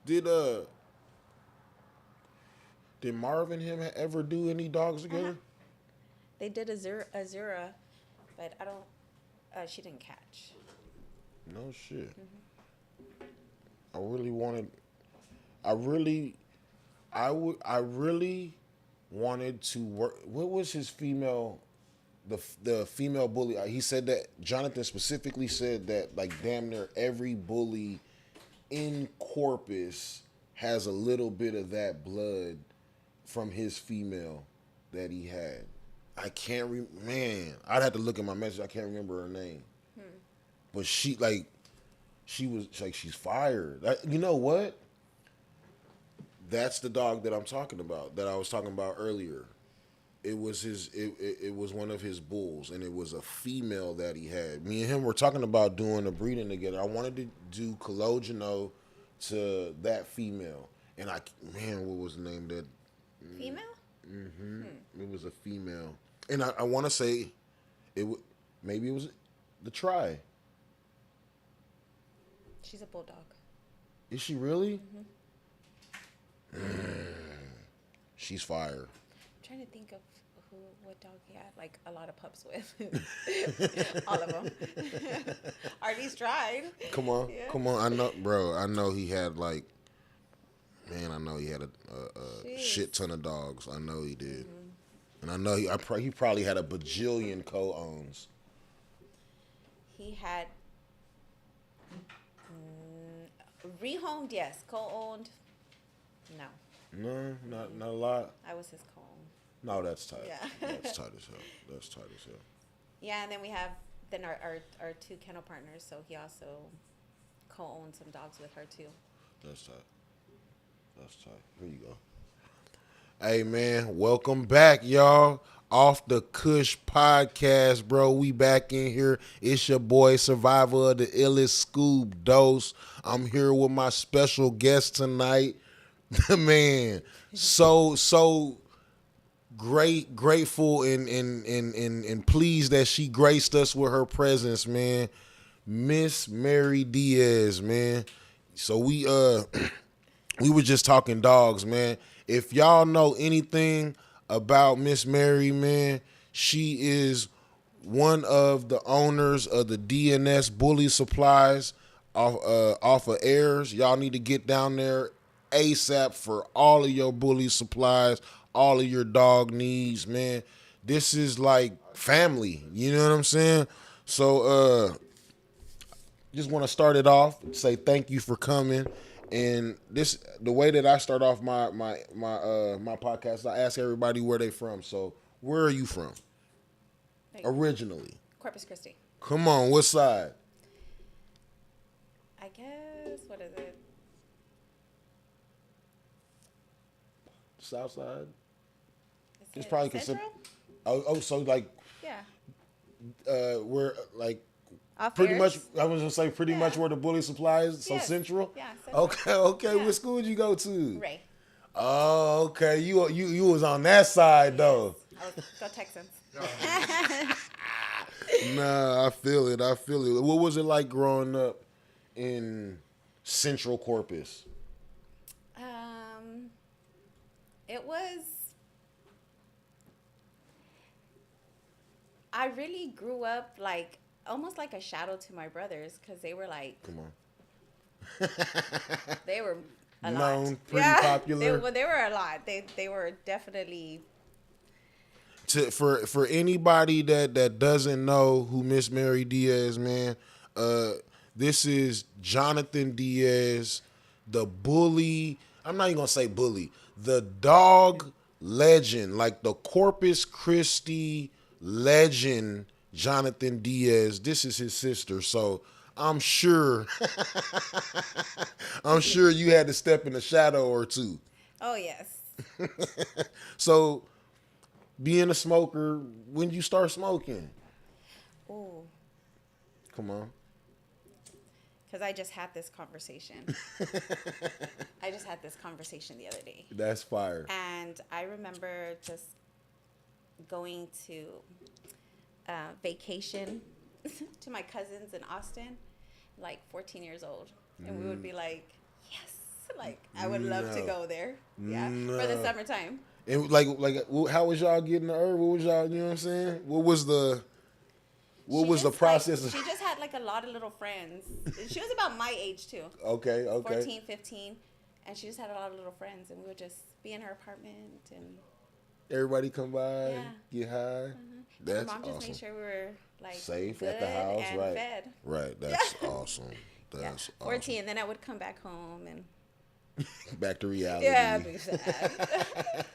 Did uh did Marv and him ever do any dogs Uh-huh. together? They did Azura, but I don't. She didn't catch. No shit. Hmm. I really wanted. I really. I would. I really wanted to work. What was his female? The female bully. He said that Jonathan specifically said that like damn near every bully in Corpus has a little bit of that blood from his female that he had. I can't man. I'd have to look at my message. I can't remember her name, Hmm. but she was like she's fired. You know what? That's the dog that I'm talking about. That I was talking about earlier. It was his. It was one of his bulls, and it was a female that he had. Me and him were talking about doing a breeding together. I wanted to do Cologeno to that female, and man, what was the name of that? Female? Mm-hmm. Hmm. It was a female, and I want to say maybe it was the try. She's a bulldog. Is she really? Hmm. She's fire. I'm trying to think of what dog he had like a lot of pups with. All of them. Artie's tried. Come on, Yeah. come on. I know, bro. I know he had like, man. I know he had a Jeez. shit ton of dogs. I know he did, Mhm. and I know he probably had a bajillion co-owns. He had rehomed, yes. Co-owned, no. No, not a lot. I was his co-owned. No, that's tight. Yeah. That's tight as hell. That's tight as hell. Yeah, and then we have our two kennel partners, so he also co-owned some dogs with her too. That's tight. That's tight. Here you go. Hey man, welcome back, y'all. Off the Kush podcast, bro. We back in here. It's your boy, survivor of the illest Skub Dose. I'm here with my special guest tonight. Man, so grateful and pleased that she graced us with her presence, man. Miss Mary Diaz, man. So we we were just talking dogs, man. If y'all know anything about Miss Mary, man, she is one of the owners of the D&S Bully Supplies off of Ayers. Y'all need to get down there ASAP for all of your bully supplies, all of your dog needs, man. This is like family, you know what I'm saying? So just want to start it off, say thank you for coming. And this, the way that I start off my podcast, I ask everybody where they from. So where are you from Like originally? Corpus Christi. Come on, what side? I guess, what is it? South side. Is It's it probably considered. Central? Oh, so like Yeah. we're like Off pretty Ayers? much. I was gonna say pretty Yeah. much where the bully supply is. So Yes. central. Yeah, Central. Okay. Yeah. What school did you go to? Ray. Oh, okay. You was on that side though. Go Texans. Nah, I feel it. What was it like growing up in Central Corpus? It was. I really grew up like almost like a shadow to my brothers because they were like Come on. they were a Known, lot. pretty popular. They were a lot. They were definitely. For anybody that doesn't know who Miss Mary Diaz, man, this is Jonathan Diaz, the bully. I'm not even gonna say bully, the dog legend, like the Corpus Christi legend, Jonathan Diaz. This is his sister, so I'm sure, I'm sure you had to step in the shadow or two. Oh yes. So, being a smoker, when you start smoking? Ooh. Come on. Because I just had this conversation. I just had this conversation the other day. That's fire. And I remember just going to vacation to my cousins in Austin, like 14 years old. And we would be like, yes, Like, I would love to No. go there. Yeah, for the No. summertime. And how was y'all getting the herb? What was y'all, you know what I'm saying? What was the process? She just had like a lot of little friends. She was about my age too. Okay. 14, 15. And she just had a lot of little friends. And we would just be in her apartment. And Everybody come by, Yeah. get high. and her That's mom just awesome. made sure we were like Safe good at the house, and right? fed. Right. That's awesome. Yeah, That's 14. And then I would come back home and awesome. Back to reality. yeah, it'd be sad.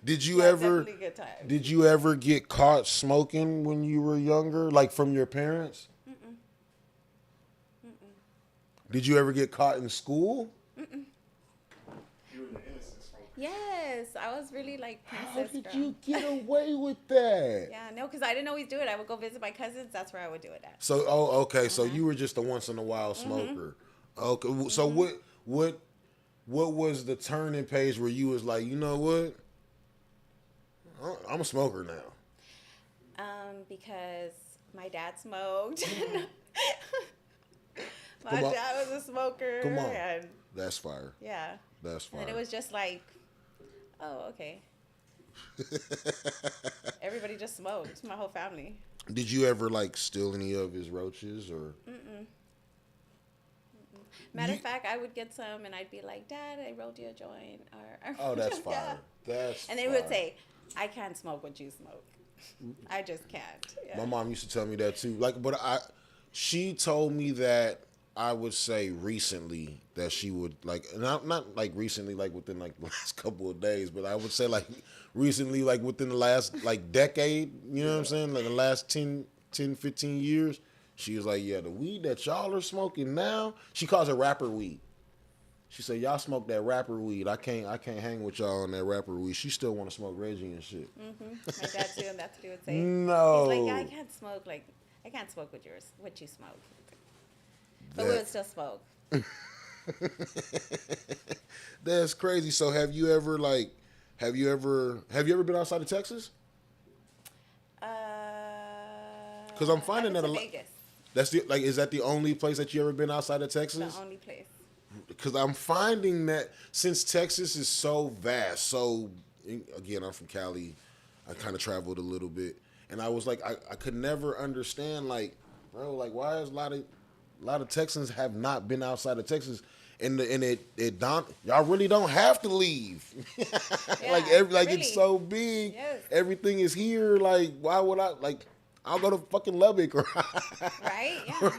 Did you Yeah, ever? definitely good times. Did you ever get caught smoking when you were younger, like from your parents? Did you ever get caught in school? You were the innocent smoker. Yes, I was really like How princess did girl. you get away with that? Yeah, no, because I didn't always do it. I would go visit my cousins. That's where I would do it at. So, okay. So you were just a once in a while smoker. Okay. So what was the turning page where you was like, you know what? I'm a smoker now. Because my dad smoked. my Come on. dad was a smoker. Come on. And That's fire. yeah. That's fire. And it was just like, oh, okay. Everybody just smoked. My whole family. Did you ever like steal any of his roaches or? Matter of fact, I would get some and I'd be like, Dad, I rolled you a joint. Or, Oh, that's Yeah. fire. That's. And they fire. would say, I can't smoke what you smoke. I just can't. Yeah. My mom used to tell me that too. She told me that I would say recently that she would like, not like recently, like within like the last couple of days, but I would say like recently, like within the last like decade, you know what I'm saying? Like the last 10, 15 years. She was like, yeah, the weed that y'all are smoking now, she calls it rapper weed. She said, y'all smoke that rapper weed. I can't hang with y'all on that rapper weed. She still want to smoke Reggie and shit. My dad too, and that's what he would say. No. He's like, yeah, I can't smoke. Like, I can't smoke what you smoke. But we would still smoke. That's crazy. So have you ever been outside of Texas? Because I'm finding that a lot. Vegas, Is that the only place that you ever been outside of the Texas? only place. Because I'm finding that since Texas is so vast, again, I'm from Cali. I kind of traveled a little bit, and I was like, I could never understand, like, bro, like, why is a lot of Texans have not been outside of Texas, and it don't, y'all really don't have to leave. Yeah, It's really. so big, Yes. everything is here. Like, why would I like? I'll go to fucking Lubbock, or Right? Yeah. or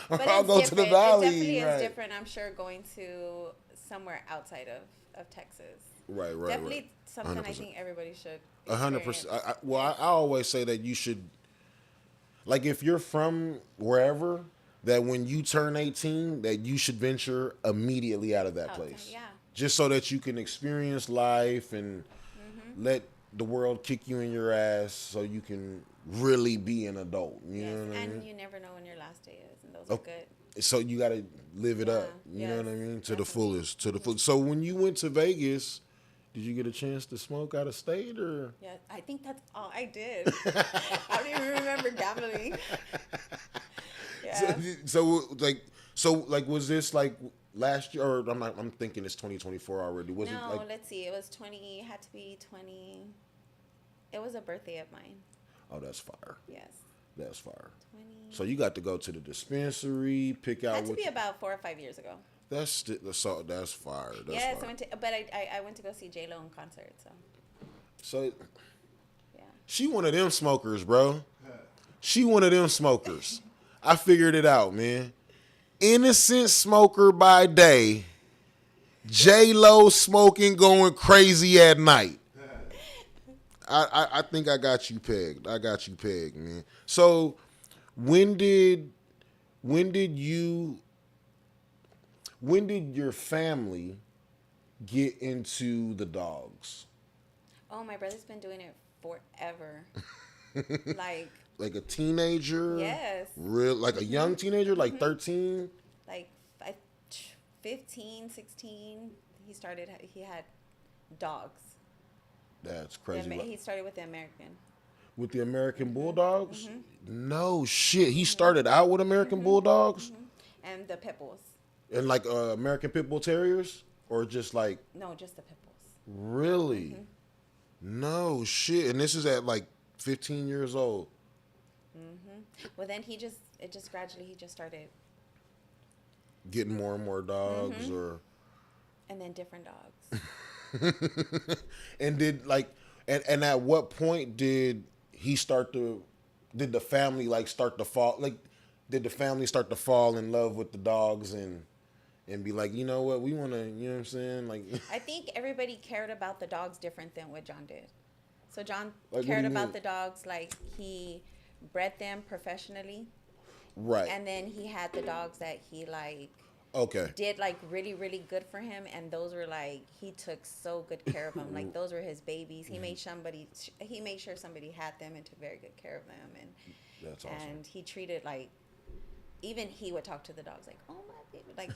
But I'll it's go to the different. valley. It definitely right. is different, I'm sure, going to somewhere outside of Texas. Right. Definitely something I 100%. think everybody should 100%. experience. I always say that you should, like, if you're from wherever, that when you turn 18, that you should venture immediately out of that Outside, place. yeah. Just so that you can experience life and let the world kick you in your ass so you can really be an adult. You know what I mean? And you never know when your last day is, and those are good. So you got to live it Yeah, up. You know what I yes, mean? To the definitely. fullest. So when you went to Vegas, did you get a chance to smoke out of state or? Yeah, I think that's all I did. I don't even remember gambling. Yeah. So was this like last year, or I'm thinking it's 2024 already. Was it No, like? let's see. It was 20. Had to be 20. It was a birthday of mine. Oh, that's fire. Yes. That's fire. 20. So you got to go to the dispensary, pick out Had to what. be about 4 or 5 years ago. That's fire. That's Yes, fire. I went to go see J-Lo in concert. So So yeah. she one of them smokers, bro. She one of them smokers. I figured it out, man. Innocent smoker by day, J-Lo smoking, going crazy at night. I think I got you pegged. Man. So when did your family get into the dogs? Oh, my brother's been doing it forever. Like Like a teenager? yes, Like a young teenager, like 13? like 15, 16. He had dogs. That's crazy. He started with the American. With the American Bulldogs? No shit. He started out with American Bulldogs And the pit bulls. and like American Pit Bull Terriers? or just like No, just the pit bulls. really? No shit. And this is at like 15 years old. Well, then it just gradually, he just started, Getting more and more dogs, or and then different dogs. and did like and at what point did he start to did the family like start to fall like did the family start to fall in love with the dogs and be like, you know what, we want to, you know what I'm saying, like I think everybody cared about the dogs different than what John did. So John Like, what cared do you about mean? the dogs, like he bred them professionally, right. and then he had the dogs that he like Okay. did like really really good for him, and those were like he took so good care of them. Like those were his babies. He made sure somebody had them and took very good care of them, and That's awesome. and he treated like, even he would talk to the dogs like, oh my baby, like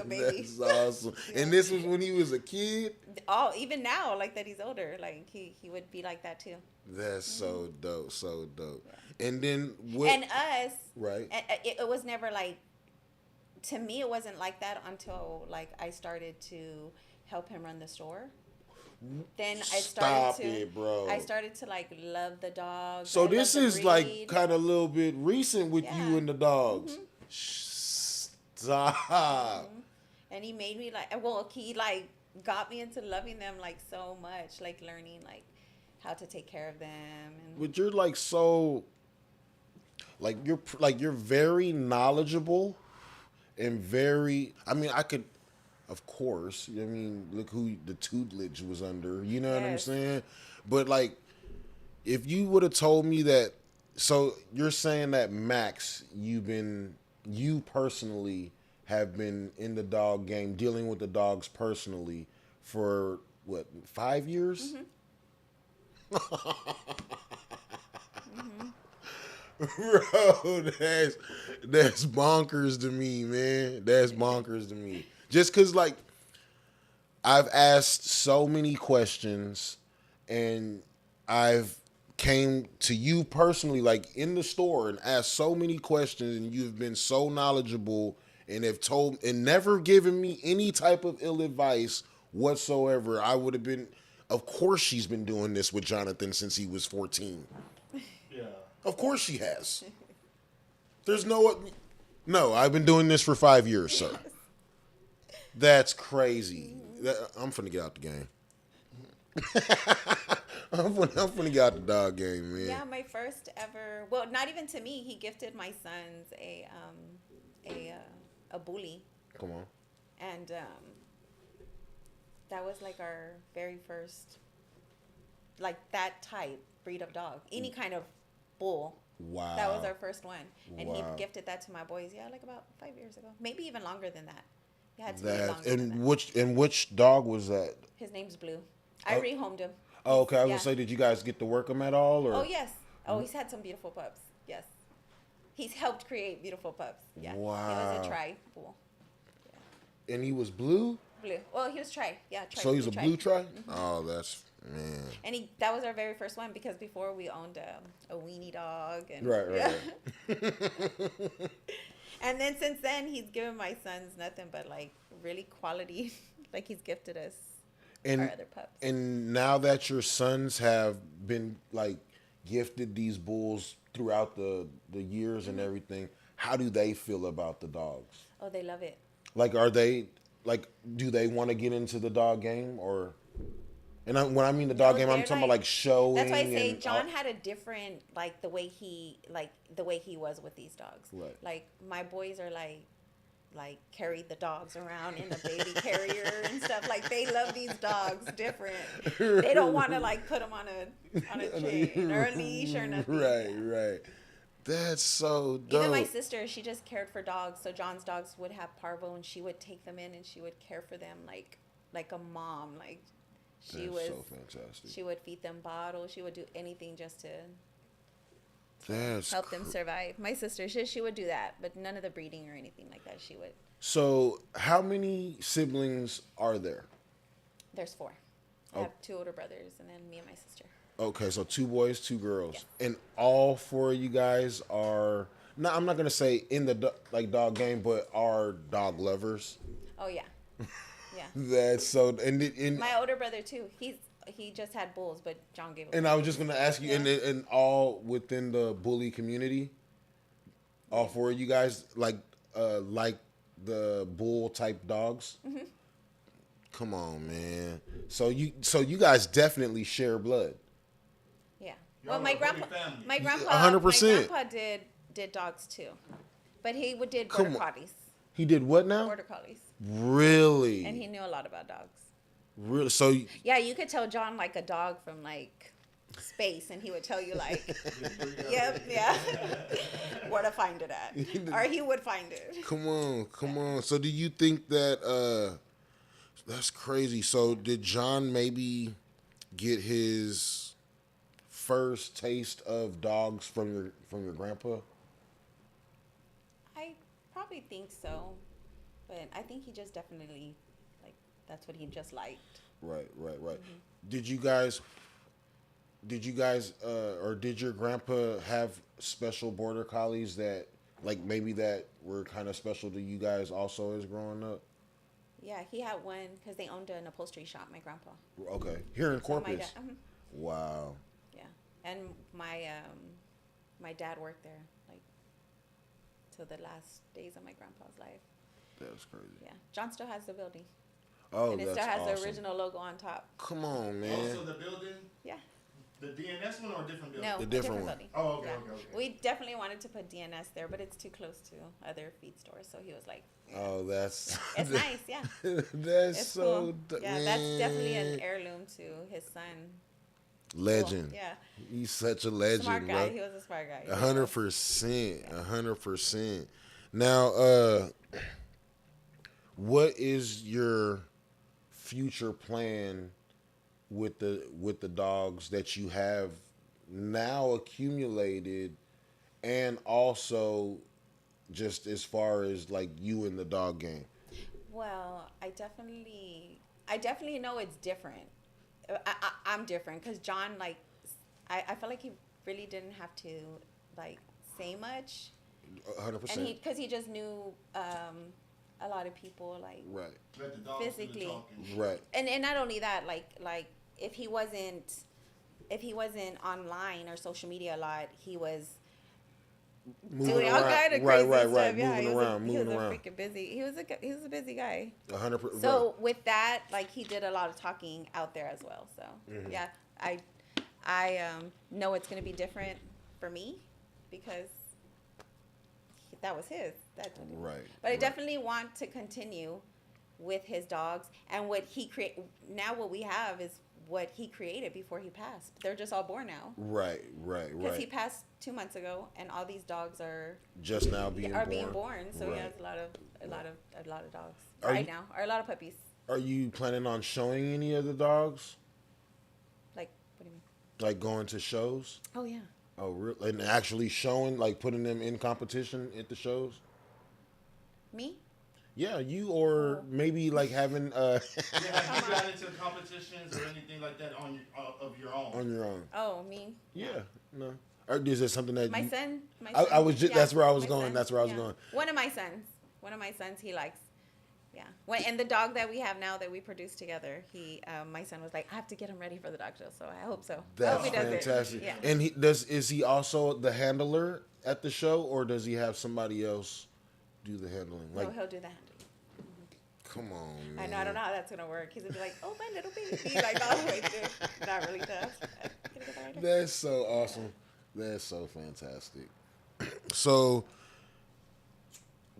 a baby. That's awesome. And this was when he was a kid? Oh, even now, like that he's older, like he would be like that too. That's so dope, so dope. And then what? And us, Right. it was never like, to me, it wasn't like that until like I started to help him run the store. Then I started Stop it, bro. I started to like love the dogs. So I this love the is like breed. kind of a little bit recent with Yeah. you and the dogs. Stop. And he made me like, well, he like got me into loving them like so much, like learning like how to take care of them. And But you're like so, like you're very knowledgeable and very. I mean, I could, of course. I mean, look who the tutelage was under. You know what I'm Yes. saying? But like, if you would have told me that, so you're saying that Max, you personally have been in the dog game, dealing with the dogs personally for what, 5 years? Bro, that's bonkers to me, man. That's bonkers to me. Just cause like I've asked so many questions and I've came to you personally, like in the store, and asked so many questions, and you've been so knowledgeable and have told and never given me any type of ill advice whatsoever. I would have been, of course she's been doing this with Jonathan since he was 14. Yeah. Of course she has. There's no, I've been doing this for 5 years, sir. That's crazy. I'm finna get out the game. I'm finna get out the dog game, man. yeah, my first ever, well, not even to me, he gifted my sons a bully, Come on. and that was like our very first, like that type breed of dog, any kind of bull. Wow. That was our first one, and Wow. he gifted that to my boys. Yeah, like about 5 years ago, maybe even longer than that. It had to be longer than that. And which dog was that? His name's Blue. I Oh. rehomed him. Oh, okay, I was Yeah. gonna say, did you guys get to work him at all? Or? Oh yes. Oh, he's had some beautiful pups. Yes, he's helped create beautiful pups. Yeah. He was Wow. a tri bull. And he was blue? Blue. Well, he was tri. Yeah, tri. So he's a blue tri? Mm-hmm. Oh, that's, man. And that was our very first one, because before we owned a weenie dog. And, Right. And then since then, he's given my sons nothing but like really quality. Like he's gifted us And, our other pups. and now that your sons have been like gifted these bulls throughout the years Mm-hmm. and everything, how do they feel about the dogs? Oh, they love it. Like, are they like? Do they want to get into the dog game, or? And when I mean the dog No, game, I'm they're talking about like showing. That's why I say and John had a different, like the way he was with these dogs. Right. Like my boys are like carry the dogs around in a baby carrier and stuff. Like they love these dogs different. They don't want to like put them on a chain or a leash or nothing. Right. That's so dope. Even my sister, she just cared for dogs. So John's dogs would have parvo, and she would take them in and she would care for them like a mom. Like she That's was so fantastic. She would feed them bottles. She would do anything just to That's help them survive. My sister, she would do that, but none of the breeding or anything like that. She would. So, how many siblings are there? There's 4. I have 2 older brothers, and then me and my sister. Okay, so 2 boys, 2 girls, Yes. and all 4 of you guys are. No, I'm not gonna say in the dog game, but are dog lovers. Oh yeah. That's so. And My older brother too. He just had bulls, but John gave him. and I was just gonna ask you, Yeah. and all within the bully community, all four of you guys like the bull type dogs. Mm-hmm. Come on, man. So you guys definitely share blood. Yeah. Y'all Well, are my a grandpa, bully family. my grandpa, 100%. my grandpa did dogs too, but he did Come border on. collies, He did what now? border collies, Really? and he knew a lot about dogs. Really? So Yeah, you could tell John like a dog from like space, and he would tell you like, yep, yeah, where to find it at, or he would find it. come on. So do you think that that's crazy? So did John maybe get his first taste of dogs from your grandpa? I probably think so, but I think he just definitely like that's what he just liked. Right. Mm-hmm. Did you guys or did your grandpa have special border collies that like maybe that were kind of special to you guys also as growing up? Yeah, he had one because they owned an upholstery shop. My grandpa. Okay, here in So my Corpus. dad, Wow. yeah, and my dad worked there like till the last days of my grandpa's life. That's crazy. Yeah, John still has the building, Oh, and it that's still has awesome. the original logo on top. Come on, man. Also, the building, Yeah. the D&S one or a different building? No, The a different one. building. Oh, okay, Yeah. okay. We definitely wanted to put DNS there, but it's too close to other feed stores. So he was like, Oh, that's "It's nice, yeah. that's It's so cool. Yeah, that's definitely an heirloom to his son. legend. Cool. Yeah, He's such a legend, smart guy. bro. He was a smart guy. 100%. 100%. Now, what is your future plan with the dogs that you have now accumulated, and also just as far as like you in the dog game? Well, I definitely know it's different. I'm different because John, like, I feel like he really didn't have to like say much, 100%. and because he just knew a lot of people, like, Right. Let the dogs do the physically. talking. Right. and not only that, like if he wasn't online or social media a lot, he was Moving doing all around. kind of Right, crazy right, stuff. right. Yeah, Moving he was around, a, moving he was around. a freaking busy. He was a busy guy. 100%. So with that, like, he did a lot of talking out there as well. So Mm-hmm. yeah, I know it's gonna be different for me because that was his. Right. But I right. definitely want to continue with his dogs and what he create. Now what we have is what he created before he passed. They're just all born now. Right. Because he Right. passed 2 months ago, and all these dogs are Just now being born. So Right. he has a lot of dogs Are right you- now, or a lot of puppies. Are you planning on showing any of the dogs? Like, what do you mean? Like going to shows? Oh yeah. Oh, really? And actually showing, like putting them in competition at the shows? Me? Yeah, you or maybe like having Yeah, have you got into competitions or anything like that on of your own? on your own. Oh, me. Yeah, no. Or is there something that My you, son. I was just that's where I was my going. son, That's where I was yeah. going. One of my sons he likes. Yeah. And the dog that we have now that we produced together, my son was like, I have to get him ready for the dog show. So I hope so. I That's hope he does it. fantastic. Yeah. And is he also the handler at the show, or does he have somebody else do the handling? No, Like, he'll do the handling. come on, man. I know. I don't know how that's gonna work. He's gonna be like, "Oh, my little baby," like all the way through. Not really does. Can I get that right there? That's so awesome. That's so fantastic. So,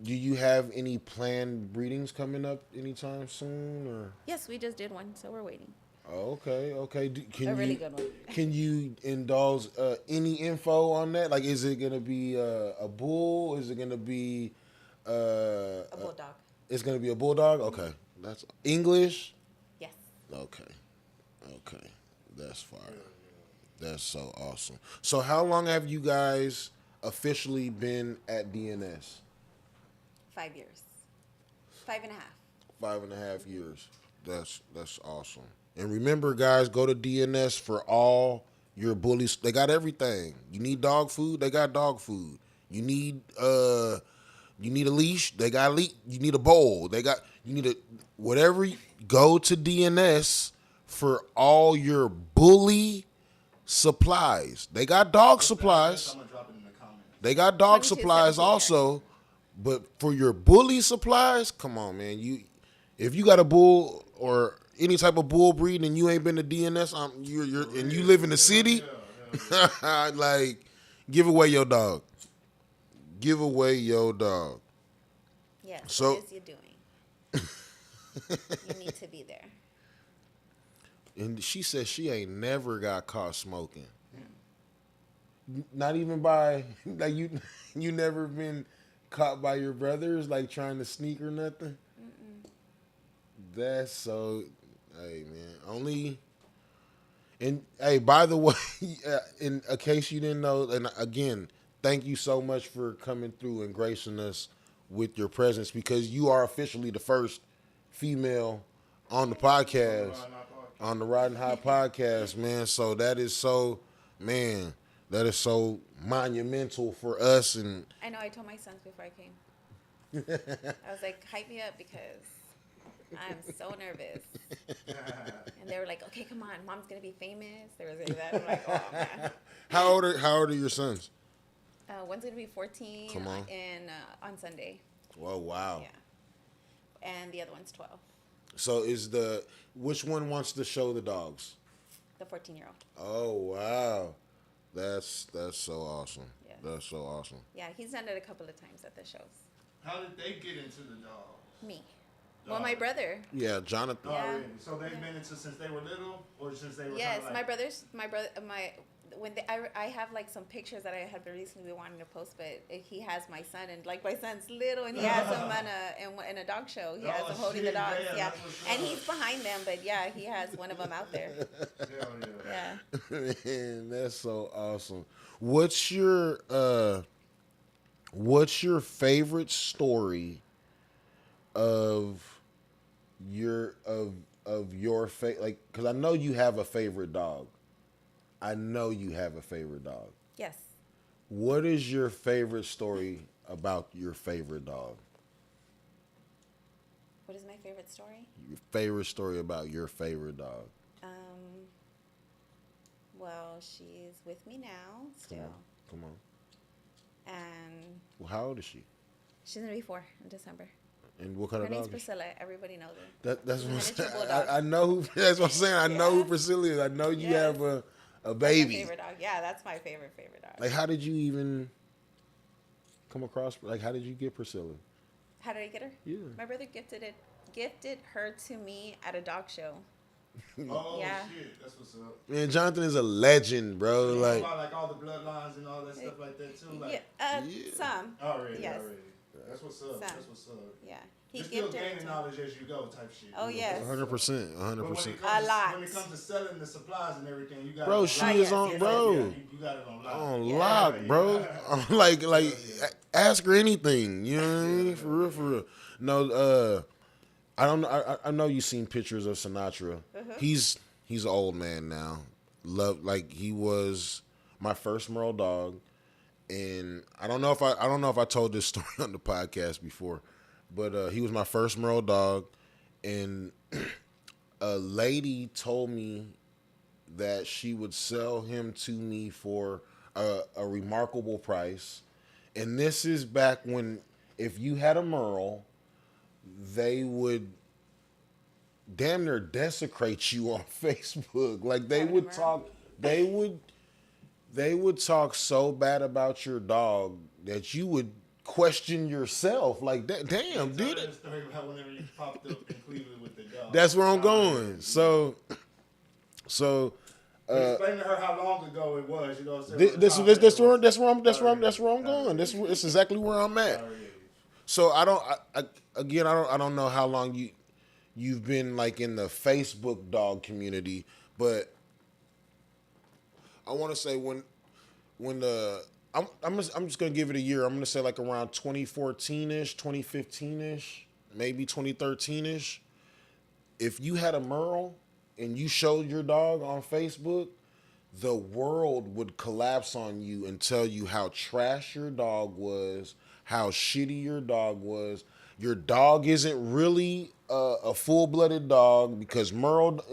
do you have any planned breedings coming up anytime soon, or? Yes, we just did one, so we're waiting. Oh, okay. Can A really you good one. can you indulge any info on that? Like, is it gonna be a bull? Is it gonna be A bulldog. It's gonna be a bulldog. Okay, that's English. Yes. Okay, that's fire. That's so awesome. So, how long have you guys officially been at DNS? 5 years. 5.5. 5.5 years. That's awesome. And remember, guys, go to DNS for all your bullies. They got everything. You need dog food, they got dog food. You need a leash, they got a leash. You need a bowl, they got. You need a whatever. go to D&S for all your bully supplies. They got dog supplies. I'm gonna drop it in the comments. They got dog 22, supplies 17, also. But for your bully supplies, come on, man. If you got a bull or any type of bull breed and you ain't been to D&S, you're and you live in the city, like, give away your dog. Give away your dog. Yes. So- What is you doing? You need to be there. And she said she ain't never got caught smoking. Not even by like you never been caught by your brothers like trying to sneak or nothing. That's so. Hey man, only. And hey, by the way, in a case you didn't know, and again, thank you so much for coming through and gracing us with your presence because you are officially the first female on the podcast, on the Riding High podcast, man. So that is so monumental for us. And I know. I told my sons before I came. I was like, hype me up because I'm so nervous. And they were like, okay, come on, mom's gonna be famous. They were saying that. I'm like, oh man. how old are your sons? One's gonna be 14 Come on. On Sunday. Oh wow. Yeah. And the other one's 12. So which one wants to show the dogs? The 14-year-old. Oh wow, that's so awesome. Yeah. That's so awesome. Yeah, he's done it a couple of times at the shows. How did they get into the dog? Me. Well, my brother. Yeah, Jonathan. Yeah. Already. So they've been into since they were little, or since they were. Yes, kinda my like, brother's I have like some pictures that I had been recently wanting to post, but he has my son, and like my son's little, and he has him in a dog show. He has him holding the shit, dogs, yeah, yeah, that's what's and up. he's behind them, but yeah, he has one of them out there. Hell yeah. Yeah. Man, that's so awesome. What's your favorite story of your like? Because I know you have a favorite dog. Yes. What is your favorite story about your favorite dog? What is my favorite story? Your favorite story about your favorite dog. Well, she's with me now still, Come on. and Well, how old is she? she's gonna be 4 in December. And what kind Her of name's dog? Is she? Priscilla. Everybody knows her. That's what I'm Miniature saying. bulldog. I know who. That's what I'm saying. I know who Yeah. Priscilla is. I know you Yes. have a That's my baby. favorite dog. Yeah, that's my favorite dog. Like, how did you even come across? Like, how did you get Priscilla? How did I get her? Yeah. My brother gifted her to me at a dog show. Oh Yeah. shit, that's what's up. Man, Jonathan is a legend, bro. You know Like, about like all the bloodlines and all that stuff like that too. Like Yeah, Yeah. some. already. Yes. That's what's up. Some. That's what's up. Yeah, he You're still gifted her gaining to me. knowledge as you go, type shit. Oh, yes. 100%, But when 100%. it comes A lot. When it comes to selling the supplies and everything, you got Bro, it she on is lock. on- yes, bro. Yeah, you got it on lock. On Yeah. lock, bro. like, ask her anything. You know what I mean? For real. No, I don't know. I know you seen pictures of Sinatra. He's an old man now. He was my first Merle dog, and I don't know if I told this story on the podcast before, but he was my first Merle dog, and a lady told me that she would sell him to me for a remarkable price. And this is back when if you had a Merle, they would damn near desecrate you on Facebook. Like they Having a would Merle? talk they would talk so bad about your dog that you would question yourself. Like damn, Tell dude. that story about whenever you popped up in Cleveland with the dog. That's where I'm going. So explain to her how long ago it was. You know what I'm saying? That's where I'm going. This is exactly where I'm at. So I don't know how long you've been like in the Facebook dog community, but I want to say when I'm just gonna give it a year. I'm gonna say like around 2014ish, 2015ish, maybe 2013ish. If you had a Merle and you showed your dog on Facebook, the world would collapse on you and tell you how trash your dog was, how shitty your dog was. Your dog isn't really a full-blooded dog because Merle,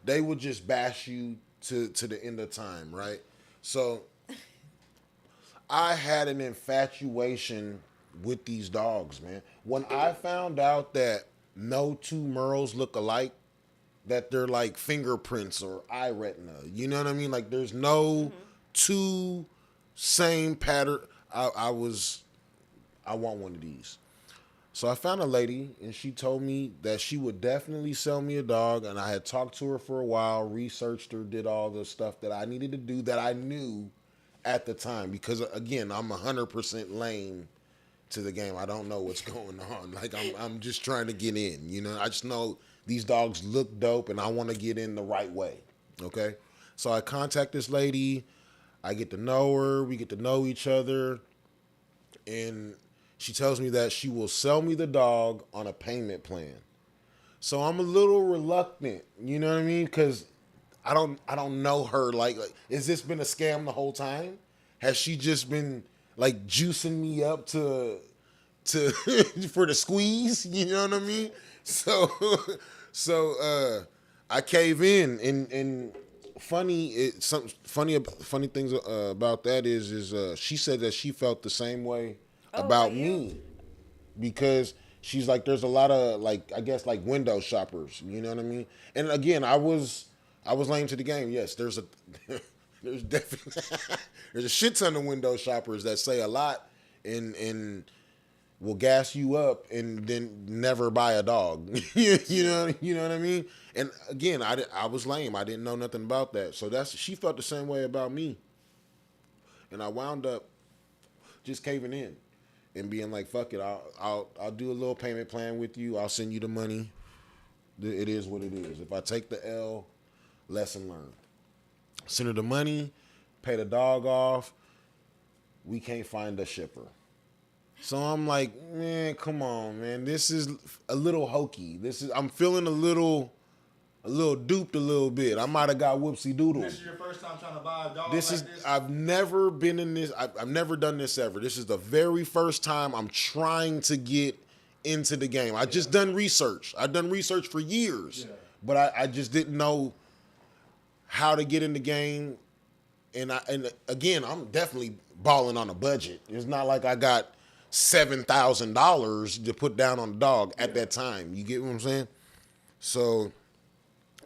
they would just bash you to the end of time, right? So I had an infatuation with these dogs, man. When I found out that no two Merles look alike, that they're like fingerprints or eye retina, you know what I mean? Like there's no two same pattern. I want one of these. So I found a lady, and she told me that she would definitely sell me a dog, and I had talked to her for a while, researched her, did all the stuff that I needed to do that I knew at the time. Because, again, I'm 100% lame to the game. I don't know what's going on. Like, I'm just trying to get in, you know? I just know these dogs look dope, and I want to get in the right way, okay? So I contact this lady. I get to know her. We get to know each other, and she tells me that she will sell me the dog on a payment plan. So I'm a little reluctant, you know what I mean? Because I don't know her. Like, has this been a scam the whole time? Has she just been like juicing me up to for the squeeze? You know what I mean? So I cave in, and funny things about that is she said that she felt the same way about me, because she's like, there's a lot of like, I guess like window shoppers, you know what I mean? And again, I was lame to the game. Yes, there's there's definitely there's a shit ton of window shoppers that say a lot and will gas you up and then never buy a dog. you know what I mean? And again, I was lame. I didn't know nothing about that. So she felt the same way about me. And I wound up just caving in and being like, fuck it, I'll do a little payment plan with you. I'll send you the money. It is what it is. If I take the L, lesson learned. Send her the money, pay the dog off. We can't find a shipper. So I'm like, man, come on, man. This is a little hokey. I'm feeling a little duped a little bit. I might have got whoopsie doodle. This is your first time trying to buy a dog This I've never been in this. I've never done this ever. This is the very first time I'm trying to get into the game. I just done research. I've done research for years, but I just didn't know how to get in the game. And again, I'm definitely balling on a budget. It's not like I got $7,000 to put down on the dog at that time. You get what I'm saying? So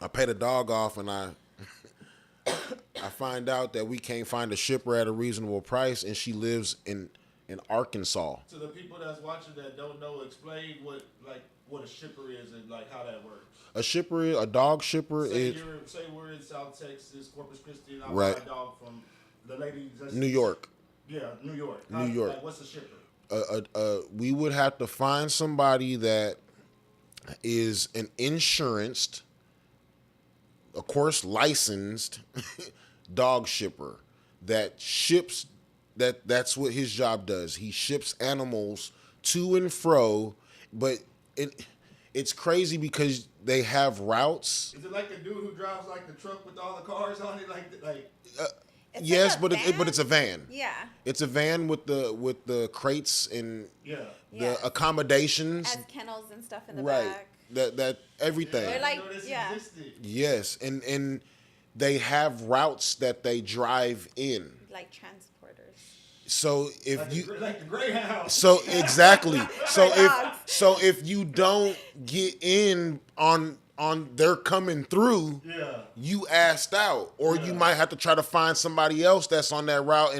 I pay the dog off, and I find out that we can't find a shipper at a reasonable price, and she lives in Arkansas. To the people that's watching that don't know, explain what a shipper is and like how that works. A dog shipper is. Say we're in South Texas, Corpus Christi, and I right. buy a dog from the lady. New York. Yeah, New York. New York. Like, what's a shipper? We would have to find somebody that is an insured, of course, licensed dog shipper that ships. That's what his job does. He ships animals to and fro, but it's crazy because they have routes. Is it like the dude who drives like the truck with all the cars on it, like? Yes, like but it's a van. Yeah. It's a van with the crates and the accommodations. Has kennels and stuff in the right. back. That everything. They're like, Existed. Yes, and they have routes that they drive in. Like transporters. So if like the Greyhound. So exactly. So if you don't get in on they're coming through, you asked out, or you might have to try to find somebody else that's on that route,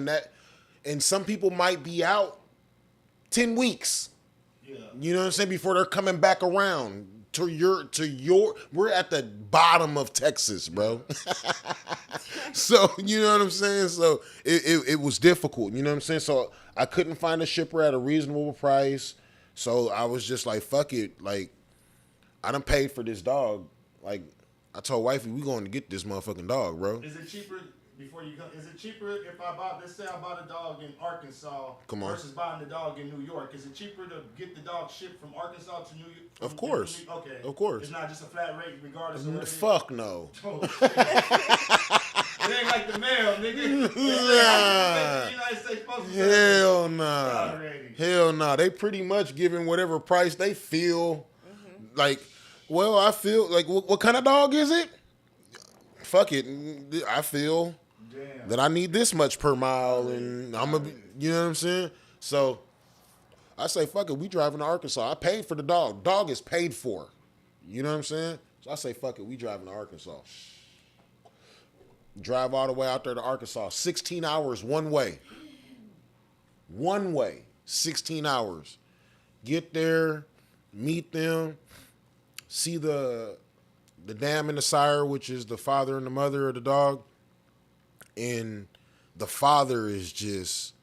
and some people might be out 10 weeks. Yeah. You know what I'm saying? Before they're coming back around to your we're at the bottom of Texas, bro. So, you know what I'm saying? So it was difficult, you know what I'm saying? So I couldn't find a shipper at a reasonable price. So I was just like, fuck it. Like, I done paid for this dog. Like, I told wifey, we going to get this motherfucking dog, bro. Is it cheaper Is it cheaper if I bought, let's say I bought a dog in Arkansas versus buying the dog in New York? Is it cheaper to get the dog shipped from Arkansas to New York? Of course. Okay. Of course. It's not just a flat rate regardless of what it is? Fuck no. Oh, it ain't like the mail, nigga. The United States Postal Service. Hell nah. Hell nah. They pretty much giving whatever price they feel like. Well, I feel like what kind of dog is it? Fuck it. I feel that I need this much per mile, and I'm gonna, you know what I'm saying? So I say, fuck it. We driving to Arkansas. I paid for the dog. Dog is paid for. You know what I'm saying? So I say, fuck it. We driving to Arkansas. Drive all the way out there to Arkansas. 16 hours one way. One way. 16 hours. Get there, meet them, see the dam and the sire, which is the father and the mother of the dog. And the father is just,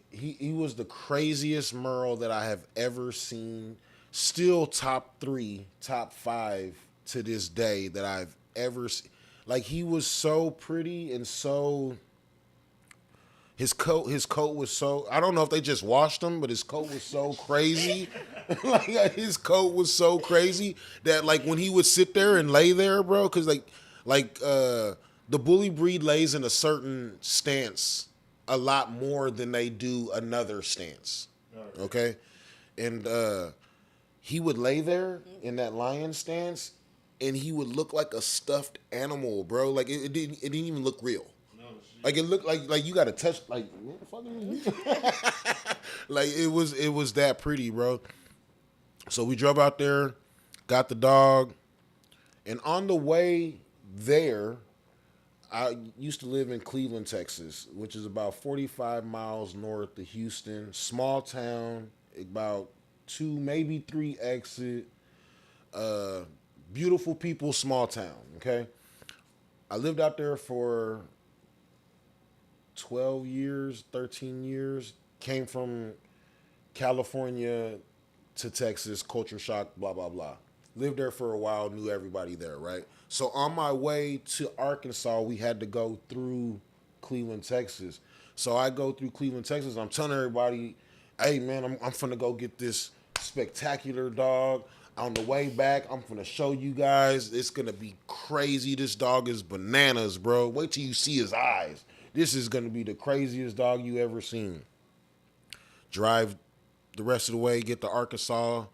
he was the craziest Merle that I have ever seen. Still top 3, top 5 to this day that I've ever seen. Like, he was so pretty and so, his coat was so, I don't know if they just washed him, but his coat was so crazy. Like, his coat was so crazy that, like, when he would sit there and lay there, bro, because, the bully breed lays in a certain stance a lot more than they do another stance, okay? And he would lay there in that lion stance, and he would look like a stuffed animal, bro. Like, it didn't even look real. Like, it looked like you got to touch, like, what the fuck is this? Like, it was that pretty, bro. So we drove out there, got the dog, and on the way there, I used to live in Cleveland, Texas, which is about 45 miles north of Houston. Small town, about 2, maybe 3 exit. Beautiful people, small town, okay? I lived out there for 12 years, 13 years. Came from California to Texas, culture shock, blah, blah, blah. Lived there for a while, knew everybody there, right? So on my way to Arkansas, we had to go through Cleveland, Texas. So I go through Cleveland, Texas. I'm telling everybody, hey, man, I'm finna go get this spectacular dog. On the way back, I'm finna show you guys. It's gonna be crazy. This dog is bananas, bro. Wait till you see his eyes. This is gonna be the craziest dog you ever seen. Drive the rest of the way, get to Arkansas.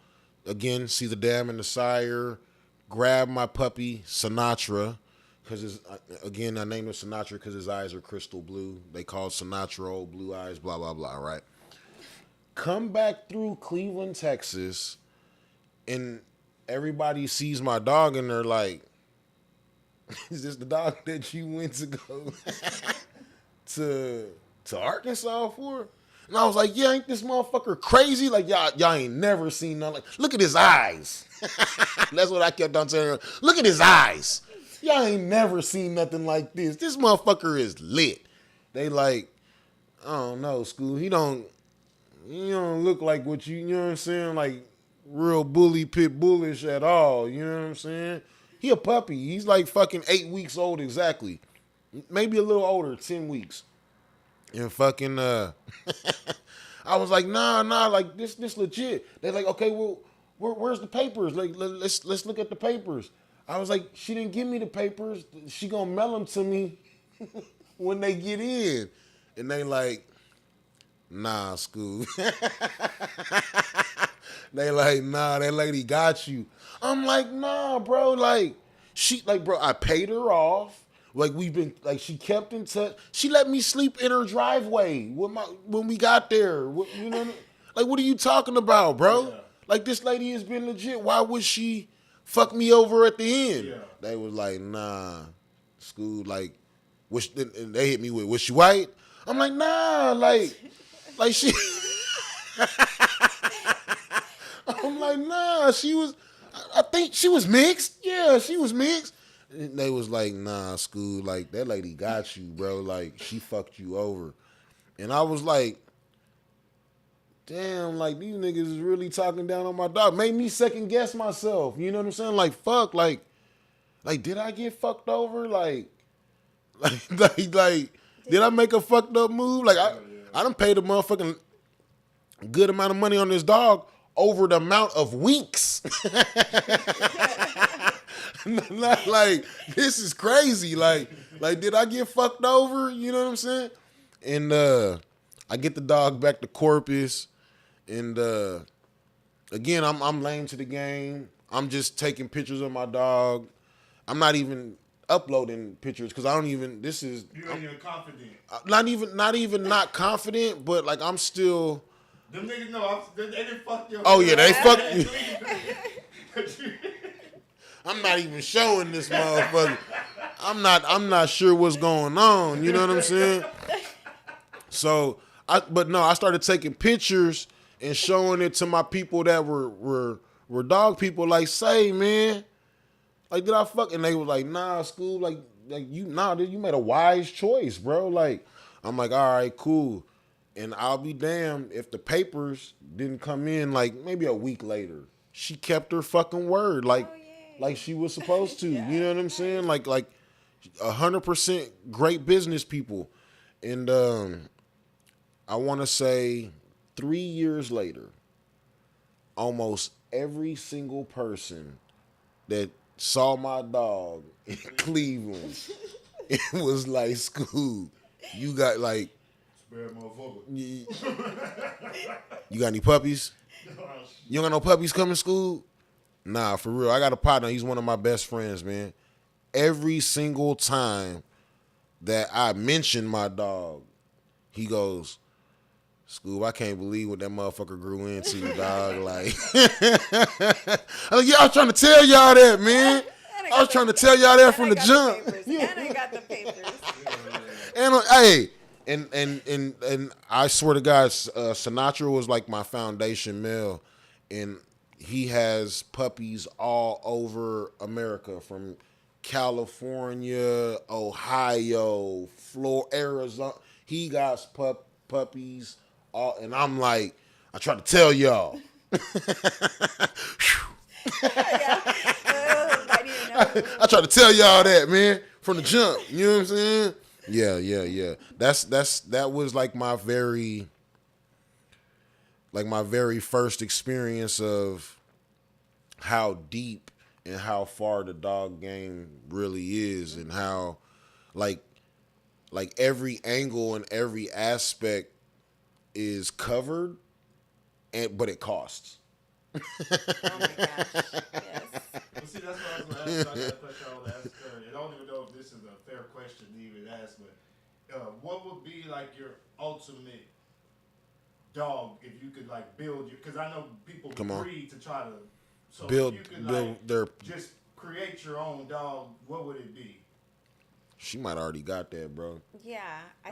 Again, see the dam and the sire. Grab my puppy, Sinatra, because again, I named him Sinatra because his eyes are crystal blue. They call Sinatra old blue eyes, blah, blah, blah, right? Come back through Cleveland, Texas, and everybody sees my dog, and they're like, is this the dog that you went to go to Arkansas for? And I was like, yeah, ain't this motherfucker crazy? Like, y'all ain't never seen nothing. Like, look at his eyes. That's what I kept on telling her. Look at his eyes. Y'all ain't never seen nothing like this. This motherfucker is lit. They like, I don't know, Skub. He don't look like what you know what I'm saying? Like, real bully, pit bullish at all. You know what I'm saying? He a puppy. He's like fucking 8 weeks old exactly. Maybe a little older, 10 weeks. And fucking, I was like, nah, like this legit. They're like, okay, well, where's the papers? Like, let's look at the papers. I was like, she didn't give me the papers. She gonna mail them to me when they get in. And they like, nah, Skub. They like, nah, that lady got you. I'm like, nah, bro. Like, bro, I paid her off. Like, she kept in touch. She let me sleep in her driveway when we got there. You know, like, what are you talking about, bro? Yeah. Like, this lady has been legit. Why would she fuck me over at the end? Yeah. They was like, nah, Skub, like, and they hit me with, was she white? I'm like, nah, like she. I'm like, nah, I think she was mixed. Yeah, she was mixed. And they was like, nah, Skub, like, that lady got you, bro. Like, she fucked you over. And I was like, damn, like, these niggas is really talking down on my dog. Made me second guess myself. You know what I'm saying? Like, fuck, like, did I get fucked over? Like, did I make a fucked up move? Like, I done paid a motherfucking good amount of money on this dog over the amount of weeks. Not like, this is crazy. Like, did I get fucked over? You know what I'm saying? And I get the dog back to Corpus, and again, I'm lame to the game. I'm just taking pictures of my dog. I'm not even uploading pictures because I don't even. This is. You ain't even confident. Not confident, but like I'm still. Them niggas know they didn't fuck your. Oh yeah, they fuck. I'm not even showing this motherfucker. I'm not sure what's going on. You know what I'm saying? So I started taking pictures and showing it to my people that were dog people. Like, say, man, like, did I fuck? And they were like, nah, Skub, like you, nah, dude, you made a wise choice, bro. Like, I'm like, all right, cool. And I'll be damned if the papers didn't come in like maybe a week later. She kept her fucking word, like she was supposed to. You know what I'm saying? Like 100% great business people. And I want to say 3 years later, almost every single person that saw my dog in Cleveland, it was like, Skub, you got like, you got any puppies? You don't got no puppies coming, Skub? Nah, for real. I got a partner. He's one of my best friends, man. Every single time that I mention my dog, he goes, Skub, I can't believe what that motherfucker grew into, dog. Like, I'm like, yeah, I was trying to tell y'all that, man. I was trying to tell y'all that from the jump. And I got the papers. And hey, and I swear to God, Sinatra was like my foundation male, and he has puppies all over America, from California, Ohio, Florida, Arizona. He got puppies all, and I'm like, I try to tell y'all. I try to tell y'all that, man, from the jump. You know what I'm saying? Yeah. That was like my very first experience of how deep and how far the dog game really is, and how like every angle and every aspect is covered, but it costs. Oh my gosh. Yes. Well, see, that's what I was going to ask. I got a question I want to ask her. I don't even know if this is a fair question to even ask, but what would be like your ultimate dog if you could like build your? Because I know people breed to try to build if you could, build like, their. just create your own dog. What would it be? She might already got that, bro. Yeah, I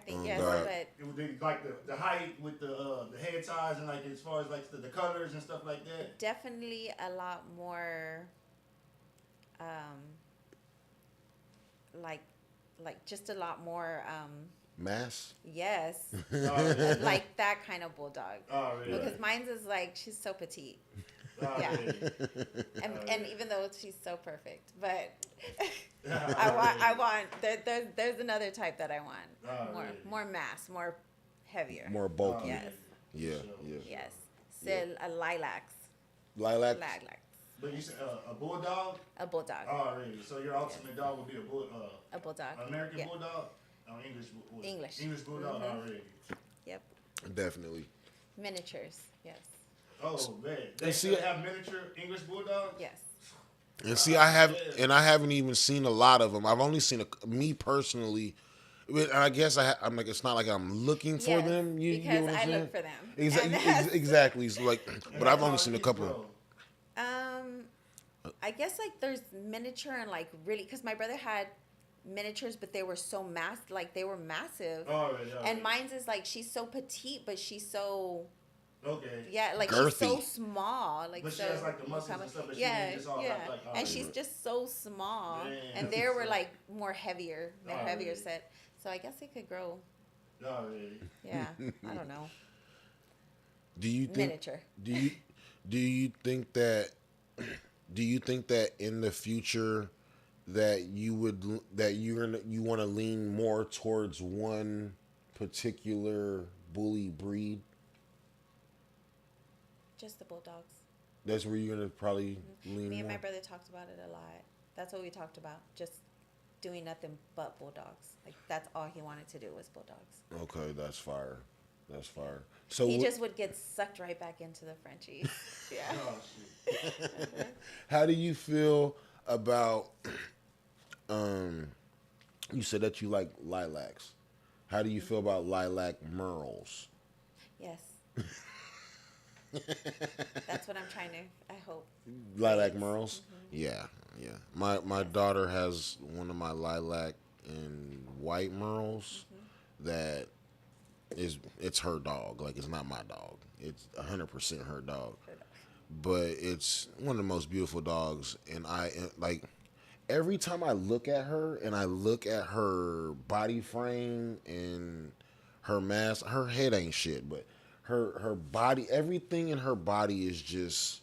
think Oh, yes, God. but It would be like the height with the head size and like as far as like the colors and stuff like that. definitely a lot more, like just a lot more, Mass. yes, Really? like that kind of bulldog. Oh, really? Because mine's is like she's so petite. Oh, Yeah. really? And even though she's so perfect, but Oh, I want there's another type that I want, Oh, more really? more mass, more heavier. More bulky. Yes. Yeah. Yes, still a lilacs. Lilac. Lilacs. But you said a bulldog? A bulldog. Oh, really? So your ultimate dog would be a bulldog. American Yeah. bulldog? Oh, English. English bulldog. Mhm. Oh, really? Yep. Definitely. Miniatures. Yes. Oh man, they have miniature English bulldog. Yes. And see, I haven't even seen a lot of them. I've only seen me personally. And I guess I'm like, it's not like I'm looking for Yes, them. You because know what I'm I saying? look for them. Exactly. So like, but I've only seen a couple. I guess like there's miniature and like really, because my brother had miniatures, but they were so they were massive. Oh, really? And mine's is like she's so petite, but she's so. Okay. Yeah, like girthy. she's so small, like But she so. has like the muscles and stuff. But Yeah, she just all yeah, like, and she's just so small, Man. and they were like more heavier, Oh, heavier really? set. So I guess it could grow. Oh, really? Yeah, I don't know. Do you think? Miniature. Do you think that? Do you think that in the future that you want to lean more towards one particular bully breed? Just the bulldogs. That's where you're gonna probably lean Me and more? my brother talked about it a lot. That's what we talked about. Just doing nothing but bulldogs. Like that's all he wanted to do was bulldogs. Okay, that's fire. That's fire. So He just would get sucked right back into the Frenchies. Yeah. Oh shit. how do you feel about? You said that you like lilacs. How do you feel about lilac merles? Yes. That's what I'm trying to. I hope. Lilac Thanks. merles? Yeah, yeah. My daughter has one of my lilac and white merles that it's her dog. Like it's not my dog. It's 100% her dog. But it's one of the most beautiful dogs, and I like every time I look at her and I look at her body frame and her mass, her head ain't shit, but her body, everything in her body is just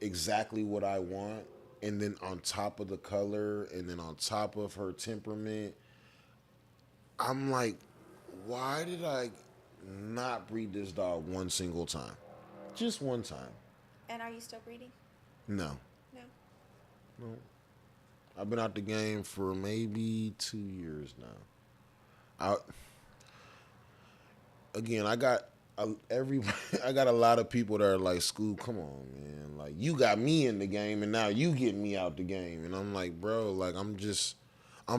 exactly what I want. And then on top of the color, and then on top of her temperament, I'm like, why did I not breed this dog one single time? Just one time. And are you still breeding? No. No. No. I've been out the game for maybe 2 years now. I got I got a lot of people that are like, Skub, come on, man. Like, you got me in the game, and now you getting me out the game. And I'm like, bro, like, I'm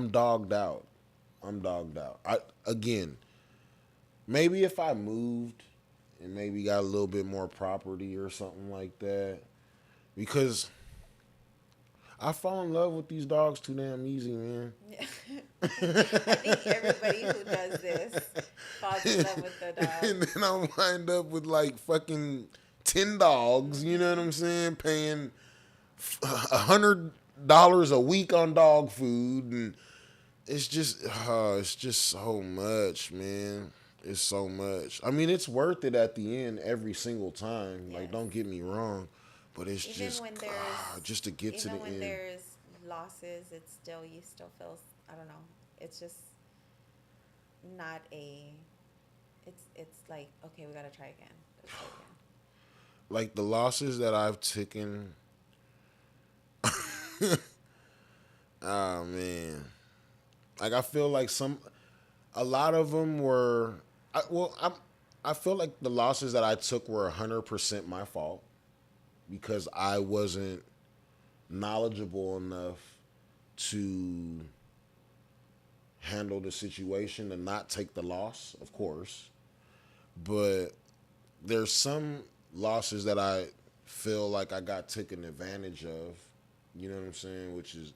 dogged out. I'm dogged out. Again, maybe if I moved and maybe got a little bit more property or something like that, because I fall in love with these dogs too damn easy, man. I think everybody who does this falls in love with the dog. And then I'll wind up with like fucking 10 dogs, you know what I'm saying? Paying $100 a week on dog food, and it's just so much, man. It's so much. I mean, it's worth it at the end every single time. Like, Yes. don't get me wrong, but it's Even just when there's just to get to the even when end. there's losses, it's still you still feel, I don't know. It's just not a. It's like, okay, we gotta try again. Let's try again. Like the losses that I've taken. Oh man, like I feel like a lot of them were. I feel like the losses that I took were 100% my fault because I wasn't knowledgeable enough to handle the situation and not take the loss, of course. But there's some losses that I feel like I got taken advantage of. You know what I'm saying? Which is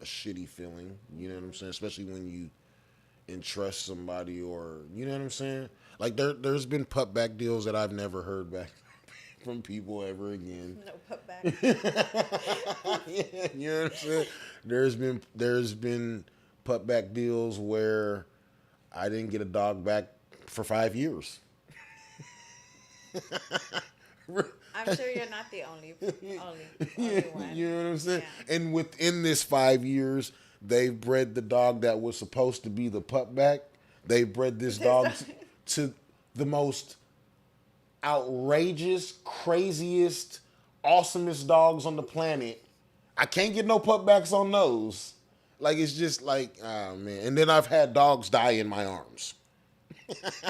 a shitty feeling. You know what I'm saying? Especially when you entrust somebody, or you know what I'm saying? Like there's been putback deals that I've never heard back from people ever again. No putback. Yeah, you know what I'm saying? There's been putback deals where I didn't get a dog back for 5 years. I'm sure you're not the only one. You know what I'm saying? Yeah. And within this 5 years, they've bred the dog that was supposed to be the putback. They bred this dog to the most outrageous, craziest, awesomest dogs on the planet. I can't get no putbacks on those. Like, it's just like, oh man. And then I've had dogs die in my arms. Oh, yeah.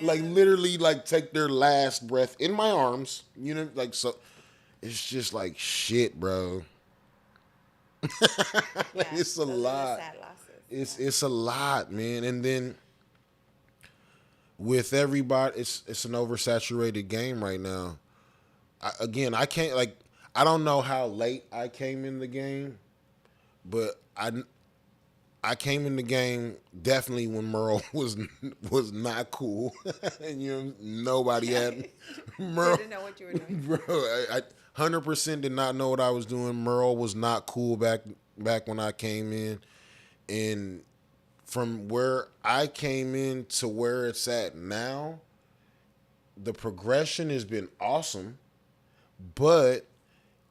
Like literally like take their last breath in my arms. You know, like, so it's just like shit, bro. Like, Yeah, it's a those are the lot. sad losses. It's a lot, man. And then with everybody, it's an oversaturated game right now. I can't, like, I don't know how late I came in the game, but I came in the game definitely when Merle was not cool, and nobody had Merle. Didn't know what you were doing. Bro, I 100% did not know what I was doing. Merle was not cool back when I came in, and from where I came in to where it's at now, the progression has been awesome, but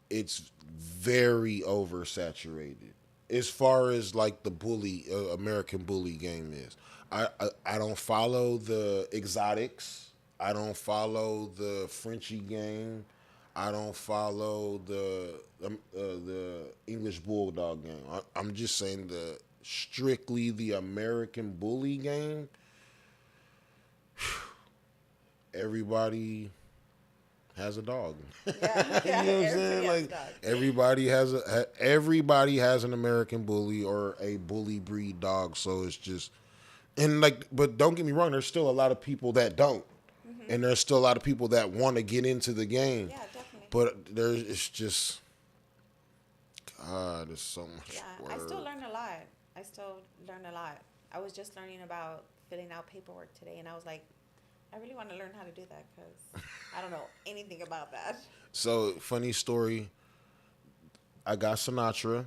it's very oversaturated as far as like the bully American bully game is. I don't follow the exotics. I don't follow the Frenchie game. I don't follow the English bulldog game. I'm just saying strictly the American bully game. everybody has a dog. Yeah, You know what I'm saying? Like everybody has an American bully or a bully breed dog. So it's just and like, but don't get me wrong. There's still a lot of people that don't, and there's still a lot of people that want to get into the game. Yeah, definitely. But it's just God. There's so much. Yeah, word. I still learn a lot. I still learn a lot. I was just learning about filling out paperwork today, and I was like, I really want to learn how to do that because I don't know anything about that. So funny story. I got Sinatra,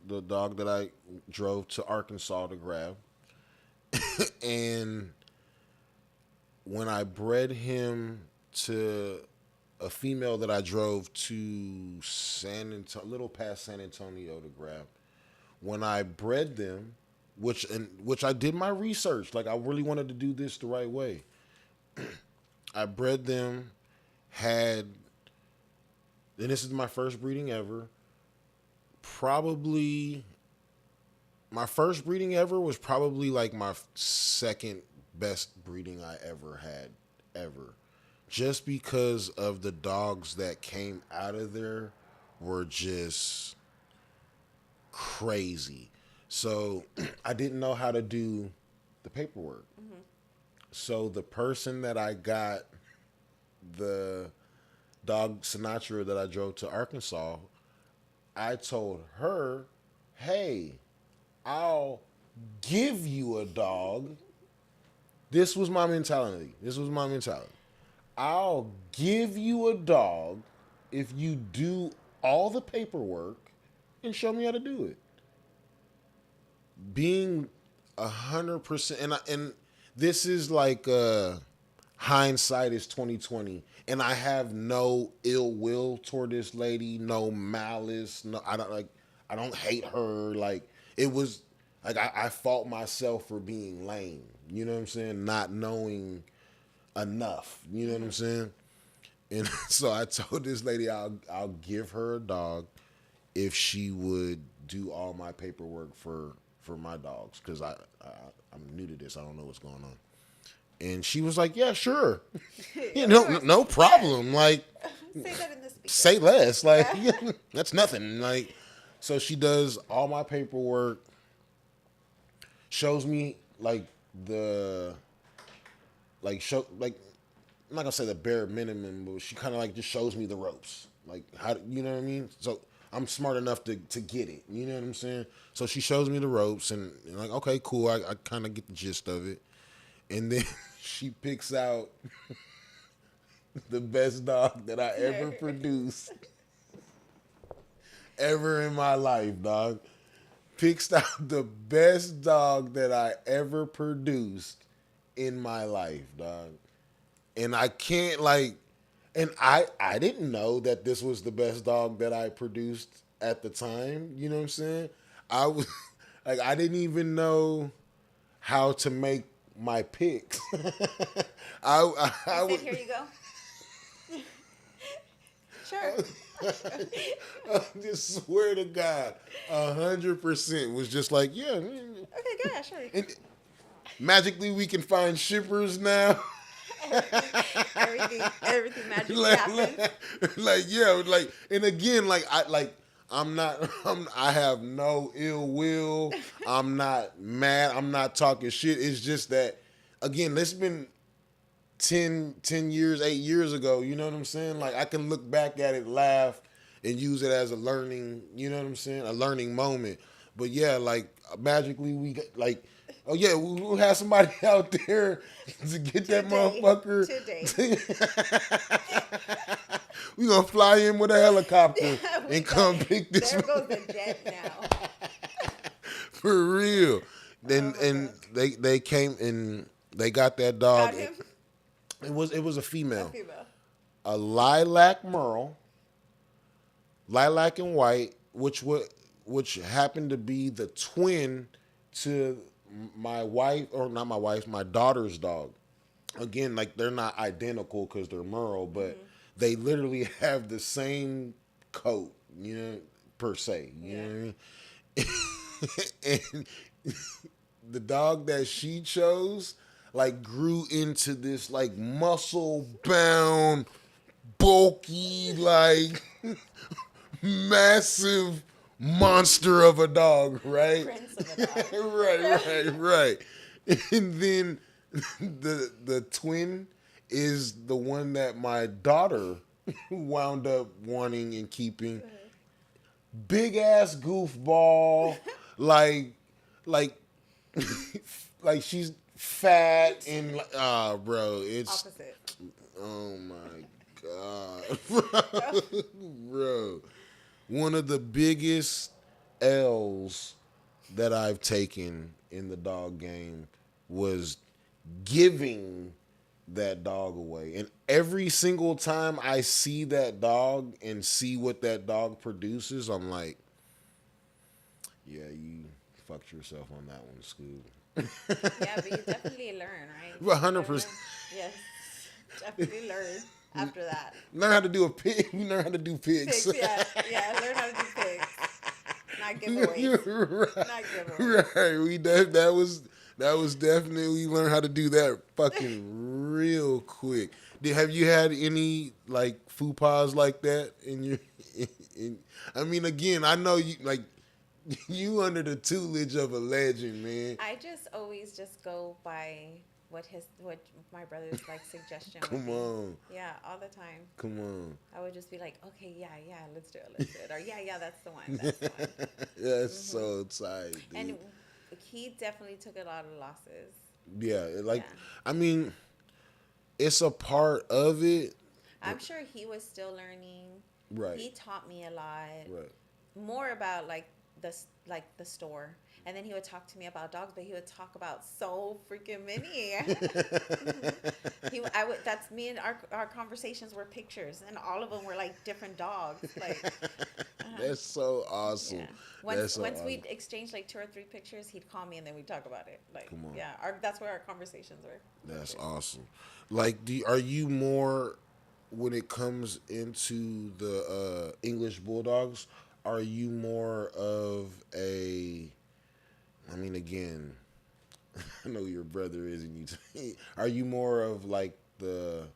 the dog that I drove to Arkansas to grab, and when I bred him to a female that I drove to little past San Antonio to grab. When I bred them, which I did my research, like I really wanted to do this the right way. I bred them, and this is my first breeding ever. Probably, my first breeding ever was probably like my second best breeding I ever had, ever. Just because of the dogs that came out of there were just crazy. So I didn't know how to do the paperwork. Mm-hmm. So the person that I got the dog Sinatra that I drove to Arkansas, I told her, hey, I'll give you a dog. This was my mentality. I'll give you a dog if you do all the paperwork and show me how to do it. Being 100%, and this is like hindsight is 2020, and I have no ill will toward this lady, no malice, no, I don't hate her. Like it was like I fault myself for being lame. You know what I'm saying? Not knowing enough. You know what I'm saying? And so I told this lady I'll give her a dog if she would do all my paperwork for my dogs, because I'm new to this. I don't know what's going on. And she was like, yeah, sure. No problem. Like, Say that in the speaker. Say less. Like, that's nothing. Like, so she does all my paperwork, shows me like I'm not gonna say the bare minimum, but she kind of like just shows me the ropes, like how, you know what I mean. So I'm smart enough to get it. You know what I'm saying? So she shows me the ropes, and like, okay, cool. I kind of get the gist of it, and then she picks out the best dog that I ever produced, ever in my life, dog. Picks out the best dog that I ever produced in my life, dog. And I can't and I didn't know that this was the best dog that I produced at the time. You know what I'm saying? I was like, I didn't even know how to make my picks. I said, here you go. Sure. I just swear to God, 100% was just like, yeah. Okay, good. Sure. And magically, we can find shippers now. everything magically happens. And again, I have no ill will. I'm not mad. I'm not talking shit. It's just that, again, it's been 10 years, 8 years ago. You know what I'm saying? Like, I can look back at it, laugh, and use it as a learning, you know what I'm saying? A learning moment. But yeah, like, magically we got, like, oh yeah, we'll have somebody out there to get that motherfucker. Today. We gonna fly in with a helicopter and come pick this. There goes the jet now. For real. And they came and they got that dog. Got him? It was a female. A female. A lilac merle, lilac and white, which happened to be the twin to my wife, or not my wife, my daughter's dog. Again, like, they're not identical because they're merle, but they literally have the same coat, you know, per se. You know what I mean? And the dog that she chose, like grew into this like muscle bound, bulky, like massive monster of a dog, right? Prince of a dog. right. And then the twin is the one that my daughter wound up wanting and keeping. Big ass goofball, like like she's fat and bro, it's Opposite. oh my god, bro. One of the biggest L's that I've taken in the dog game was giving that dog away. And every single time I see that dog and see what that dog produces, I'm like, yeah, you fucked yourself on that one, Skub. Yeah, but you definitely learn, right? 100%. Yes, definitely learn after that. Learn how to do a pig. You learn how to do pigs. Pigs, yeah, learn how to do pigs. Not giveaways. Right. Not giveaways. Right. That was definitely, we learned how to do that fucking real quick. Have you had any like faux pas like that in your? I mean, again, I know you like you under the tutelage of a legend, man. I just always just go by what my brother's like suggestion. Come on. Yeah, all the time. Come on. I would just be like, okay, yeah, let's do it. Or yeah, that's the one. That's the one. That's so tight, dude. And he definitely took a lot of losses. Yeah, like Yeah. I mean, it's a part of it. I'm sure he was still learning. Right. He taught me a lot. Right. More about like the store. And then he would talk to me about dogs, but he would talk about so freaking many. That's me, and our conversations were pictures, and all of them were like different dogs. Like That's so awesome. yeah. That's Once so we'd exchange like 2 or 3 pictures, he'd call me, and then we'd talk about it. Like Come on. yeah, that's where our conversations were. That's awesome. Like, are you more when it comes into the English Bulldogs? Are you more of a? I mean, again, I know your brother is, and you. Are you more of like the?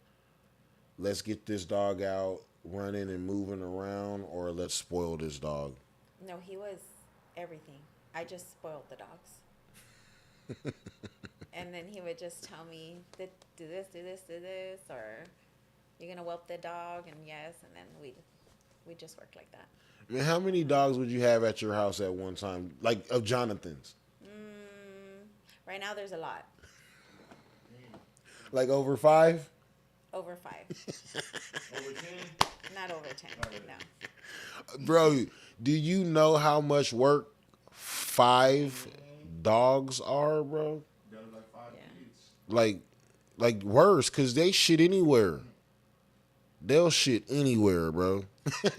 Let's get this dog out running and moving around, or let's spoil this dog. No, he was everything. I just spoiled the dogs. And then he would just tell me, do this, or you're gonna whelp the dog, and yes, and then we just worked like that. I mean, how many dogs would you have at your house at one time, like of Jonathan's? Right now, there's a lot. Like over 5? Over 5. Over 10? Not over 10. No. Bro, do you know how much work 5 dogs are, bro? Got like 5 Yeah. kids. Like worse, cause they shit anywhere. They'll shit anywhere, bro. Yeah,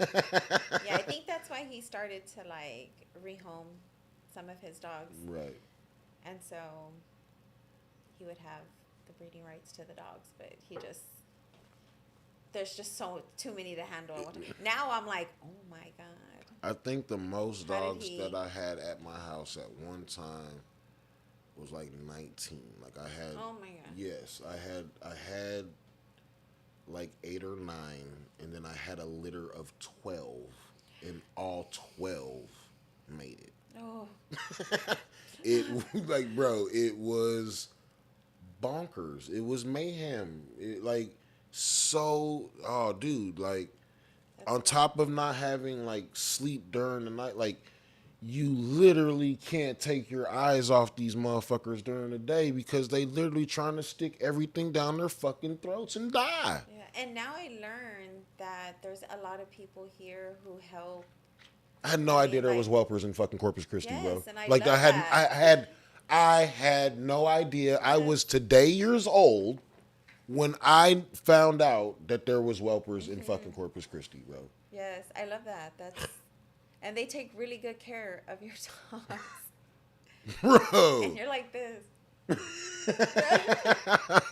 I think that's why he started to like rehome some of his dogs, Right. and so he would have the breeding rights to the dogs, but there's just too many to handle. Now I'm like, oh my god. I think the most How did dogs he- that I had at my house at one time was like 19. Like I had. Oh my god. Yes, I had like 8 or 9, and then I had a litter of 12, and all 12 made it. Oh. It like, bro, it was bonkers. It was mayhem. It like so. Oh, dude, like on top of not having like sleep during the night, like you literally can't take your eyes off these motherfuckers during the day because they literally trying to stick everything down their fucking throats and die. Yeah, and now I learned that there's a lot of people here who help. I had no idea there was whelpers in fucking Corpus Christi, bro. Yes, and I Like love that. I had no idea. I was today years old when I found out that there was whelpers in fucking Corpus Christi, bro. Yes, I love that. And they take really good care of your dogs. Bro. And you're like this.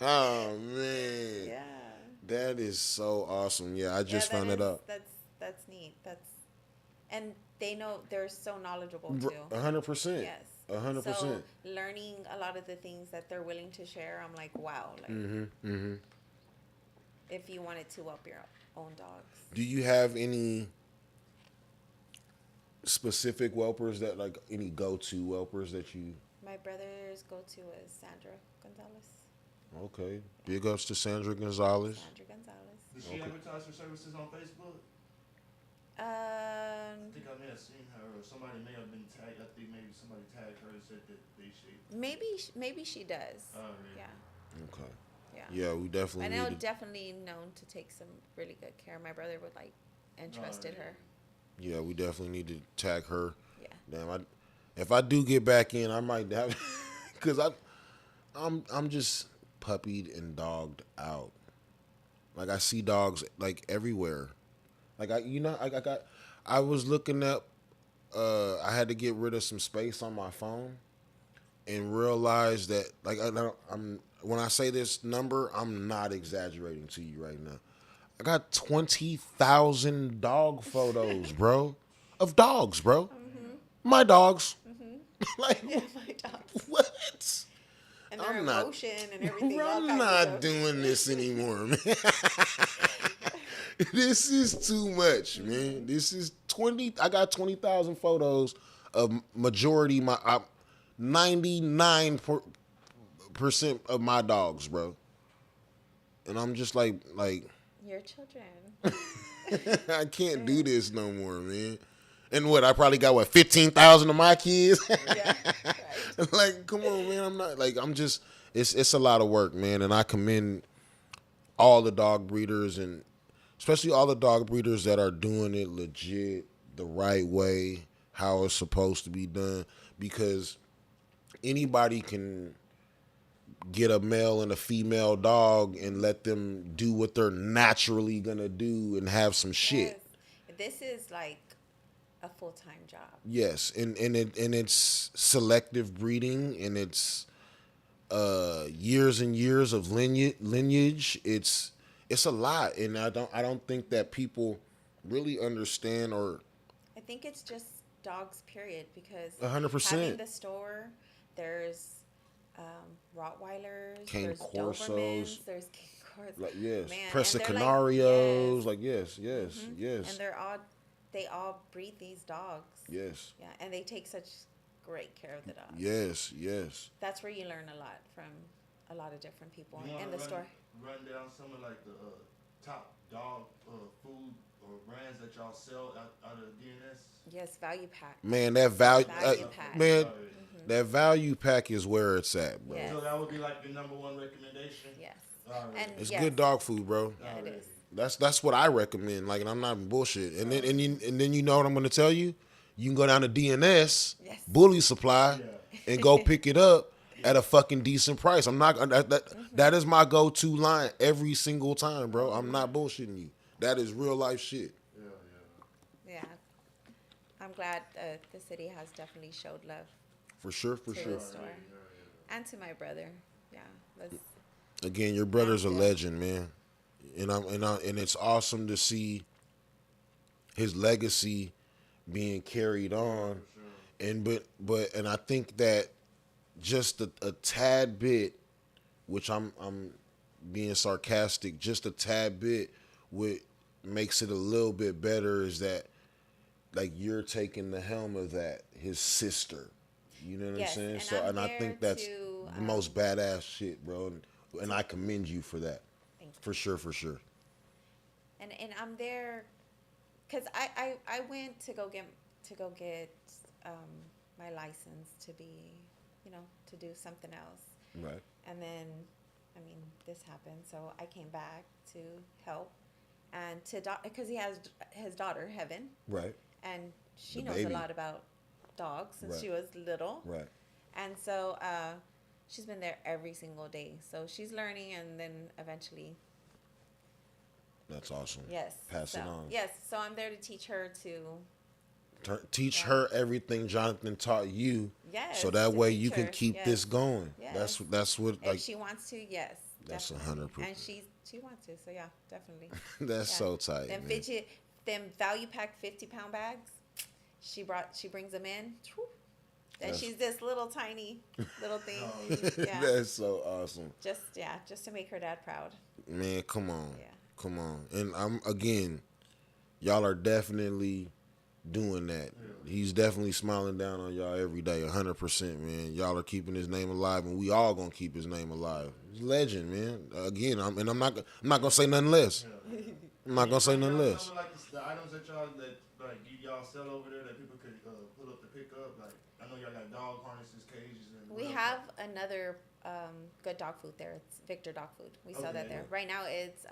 Oh man. Yeah. That is so awesome. Yeah, I just Yeah, found it out. That's neat. And they know they're so knowledgeable too. 100%. Yes. 100%. So learning a lot of the things that they're willing to share, I'm like, wow. Like, if you wanted to whelp your own dogs. Do you have any specific whelpers that, like, any go-to whelpers that you? My brother's go-to is Sandra Gonzalez. Okay. Big ups to Sandra Gonzalez. Sandra Gonzalez. Does she advertise her services on Facebook? I Um, think I may have seen her, or somebody may have been tagged. I think maybe somebody tagged her and said that they should. maybe she does. Oh, really? Yeah. Okay. Yeah. Yeah, we definitely I know, need to, definitely known to take some really good care. My brother would like entrusted her. yeah, we definitely need to tag her. Yeah. Damn, if I do get back in, I might have, cause I'm just puppied and dogged out. Like, I see dogs like everywhere. Like, I was looking up. I had to get rid of some space on my phone, and realized that, like, when I say this number, I'm not exaggerating to you right now. I got 20,000 dog photos, bro, of dogs, bro. Mm-hmm. My dogs. Like, Yeah, my dogs. what? And their I'm not- emotion and everything. all I'm kinds of not stuff. doing this anymore, man. This is too much, man. This is 20. I got 20,000 photos of majority 99% of my dogs, bro. And I'm just like Your children. I can't do this no more, man. And what, I probably got 15,000 of my kids. Yeah. Right. Like, come on, man. I'm not like, I'm just, it's a lot of work, man. And I commend all the dog breeders, and especially all the dog breeders that are doing it legit, the right way, how it's supposed to be done. Because anybody can get a male and a female dog and let them do what they're naturally gonna do and have some shit. Yes. This is like a full-time job. Yes, and it's selective breeding, and it's years and years of lineage. It's a lot, and I don't think that people really understand. Or I think it's just dogs, period, because 100%. having the store, there's Rottweilers, Cane there's Corsos, Dobermans, there's Cane Corsos. like, yes, Man, Presa and they're Canarios, like, yes, Mhm. yes, And they all breed these dogs. yes, Yeah, and they take such great care of the dogs. yes. That's where you learn a lot from a lot of different people You in wanna the store. Run down some of like the top dog food or brands that y'all sell out of D&S. Yes, value pack. Man, that value, Value pack. man, Mm-hmm. that value pack is where it's at, bro. Yes. So that would be like your number one recommendation. Yes. Alright. And It's yes. good dog food, bro. Yeah, it is. That's what I recommend. Like, and I'm not bullshit. And then you know what I'm gonna tell you? You can go down to D&S, Yes. Bully Supply, and go pick it up at a fucking decent price. I'm not that is my go-to line every single time, bro. I'm not bullshitting you. That is real life shit. Yeah. I'm glad the city has definitely showed love For sure. to the store. And to my brother. Yeah. Again, your brother's a legend, man. And it's awesome to see his legacy being carried on. And but I think that just a tad bit, which I'm being sarcastic, just a tad bit, what makes it a little bit better is that, like, you're taking the helm of that, his sister. You know what Yes, I'm saying? and So, I'm I there think that's to, the most badass shit, bro. And I commend you for that. Thank you. For sure. And I'm there because I went to go get my license to be, to do something else. Right. And then, I mean, this happened, so I came back to help and because he has his daughter Heaven, Right. and she The knows baby. a lot about dogs since Right. she was little. Right. And so she's been there every single day. So she's learning, and then eventually, That's awesome. yes. Pass it so, on. Yes. So I'm there to teach her to, Teach her everything Jonathan taught you, yes. so that to way teach you can her, keep yes. this going. Yes. That's what, If like, she wants to, yes. That's definitely. 100%. And she wants to, so yeah, definitely. that's Yeah. so tight, Them man. them value pack 50-pound bags. she brings them in. Whew. And That's- she's this little tiny little thing. Oh. Yeah. That's so awesome. Just to make her dad proud. Man, come on. Yeah. Come on. And I'm again, y'all are definitely doing that. He's definitely smiling down on y'all every day, 100%, man. Y'all are keeping his name alive, and we all gonna keep his name alive. He's a legend, man. Again, I'm not gonna say nothing less. I'm not gonna say nothing less. Some of like the items that y'all sell over there that people could pull up to pick up. Like I know y'all got dog harnesses, cages, and We have another good dog food there. It's Victor Dog Food. We sell that Okay. there. Right now it's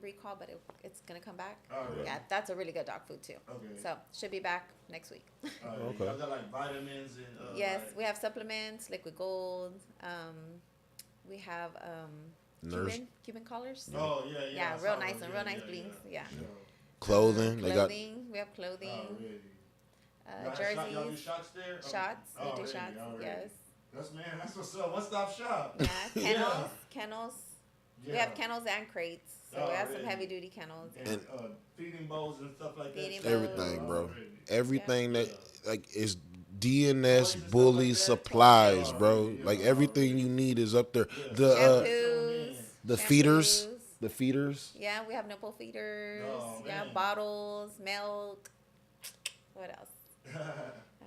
recall, but it's gonna come back. Oh, really? Yeah, that's a really good dog food too. Okay. So should be back next week. Okay. Y'all got like vitamins and Yes, like, we have supplements, liquid gold. We have Nurse. Cuban collars. Oh yeah. Yeah, I real saw nice those. and real nice blings. Yeah. Clothing. They got Clothing. We have clothing. Really? Jerseys. Y'all do shots there? Shots. We do Already, shots. already. Yes. That's what's up. One stop shop. Yeah. Kennels. Yeah. We have kennels and crates. So Oh, we have some really? heavy duty kennels. And feeding bowls and stuff like Feeding that. bowls. everything, bro. Already. Everything Yeah. that like is DNS Toys and Bully stuff like that. supplies, Yeah, bro. yeah, Like yeah, everything already. you need is up there. Yeah. Shampoos. The feeders. Shampoos. The feeders. Yeah, we have nipple feeders. Oh, yeah, man. bottles, milk. What else?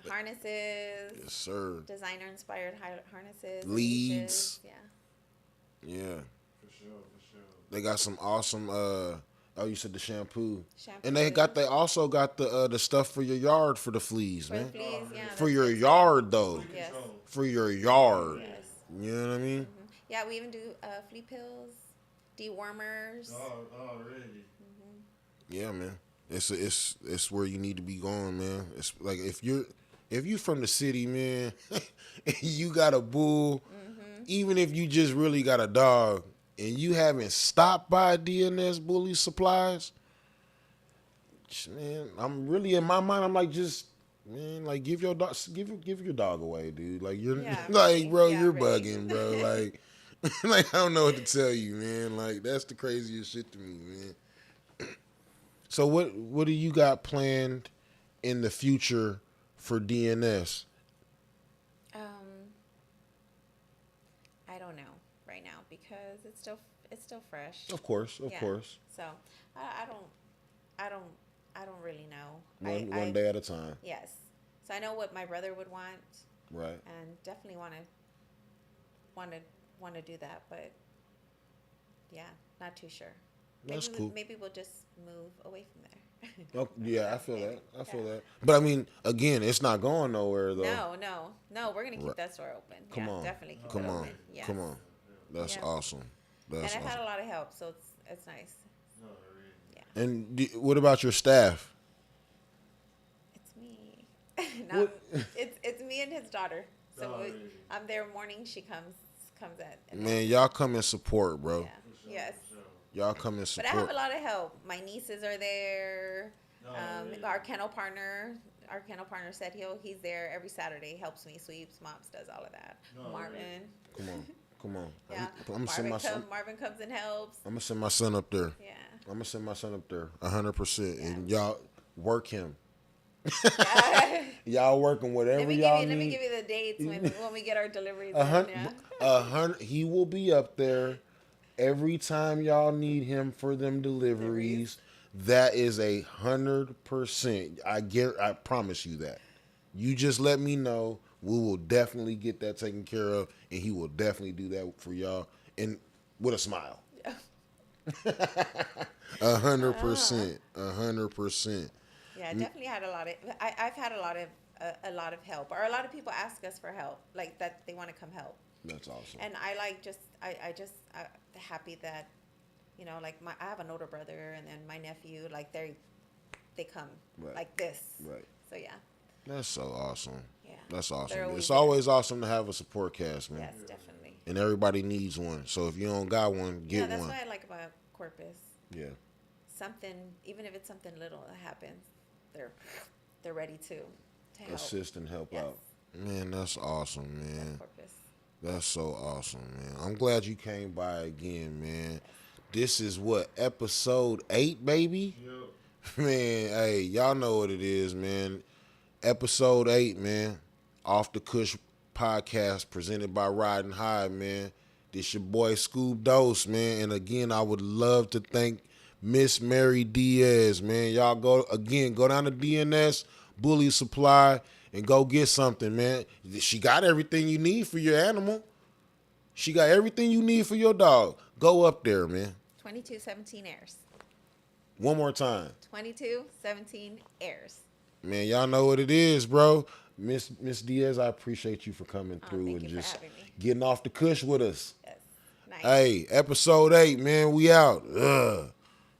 Harnesses. Yes, sir. Designer inspired harnesses. Leads. leashes, Yeah. Yeah. For sure. They got some awesome you said the shampoo. Shampoo. And they also got the stuff for your yard for the fleas, For the man. fleas, yeah. For that's your good. yard though. Yes. Control. For your yard. Yes. You know what I mean? Yeah, we even do flea pills, dewormers. Already. Yeah, man. It's where you need to be going, man. It's like if you from the city, man, and you got a bull, even if you just really got a dog, and you haven't stopped by DNS Bully Supplies, man, I'm really in my mind. I'm like, just man, like give your dog away, dude. Like you're Yeah, like, really. bro, Yeah, you're really. bugging, bro. Like, like I don't know what to tell you, man. Like that's the craziest shit to me, man. So what do you got planned in the future for DNS? I don't know right now because it's still fresh. Of course. So I don't really know. One day at a time. Yes. So I know what my brother would want, Right. and definitely want to do that, but yeah, not too sure. That's cool. Maybe we'll just move away from there. Oh, yeah, I feel that. I feel that. But I mean, again, it's not going nowhere though. No. We're gonna keep Right. that store open. Come Yeah, on. definitely keep Come it on. open. Yes. Come on. That's Yeah. awesome. That's And I've had a awesome. lot of help, so it's nice. Yeah, And what about your staff? it's me. No, it's me and his daughter. So I'm there morning. She comes at. Man, y'all come and support, bro. Yeah. Yes. Y'all come and But I have support. a lot of help. My nieces are there. Really? Our kennel partner said he's there every Saturday. Helps me, sweeps, mops, does all of that. No, Marvin. Come on. Yeah. I'm gonna send my son. Marvin comes and helps. I'm gonna send my son up there. Yeah. I'm gonna send my son up there, 100%, and y'all work him. Y'all working whatever Let me y'all give need. you the dates when we get our deliveries. He will be up there every time y'all need him for them deliveries. That is 100%. I promise you that. You just let me know. We will definitely get that taken care of, and he will definitely do that for y'all, and with a smile. 100%. 100%. Yeah, I definitely had a lot of. I've had a lot of help, or a lot of people ask us for help, like that they want to come help. That's awesome. And I happy that, like I have an older brother and then my nephew, like they come Right. like this. Right. So yeah. That's so awesome. Yeah. That's awesome. They're always It's there. always awesome to have a support cast, man. Yes, definitely. And everybody needs one. So if you don't got one, Yeah, get that's one. what I like about Corpus. Yeah. Something, even if it's something little that happens, they're ready to help. Assist and help Yes. out. Man, that's awesome, man. Corpus. That's so awesome, man. I'm glad you came by again, man. This is what, episode 8, baby? Yep. Man, hey, y'all know what it is, man. Episode 8, man. Off the Kush podcast presented by Riding High, man. This your boy Skub Dose, man. And again, I would love to thank Miss Mary Diaz, man. Y'all go down to D&S, Bully Supply, and go get something, man. She got everything you need for your animal. She got everything you need for your dog. Go up there, man. 2217 airs. One more time. 2217 airs. Man, y'all know what it is, bro. Miss Diaz, I appreciate you for coming through thank and you for just having me. getting off the Kush with us. Yes. Nice. Hey, episode 8, man. We out. Ugh.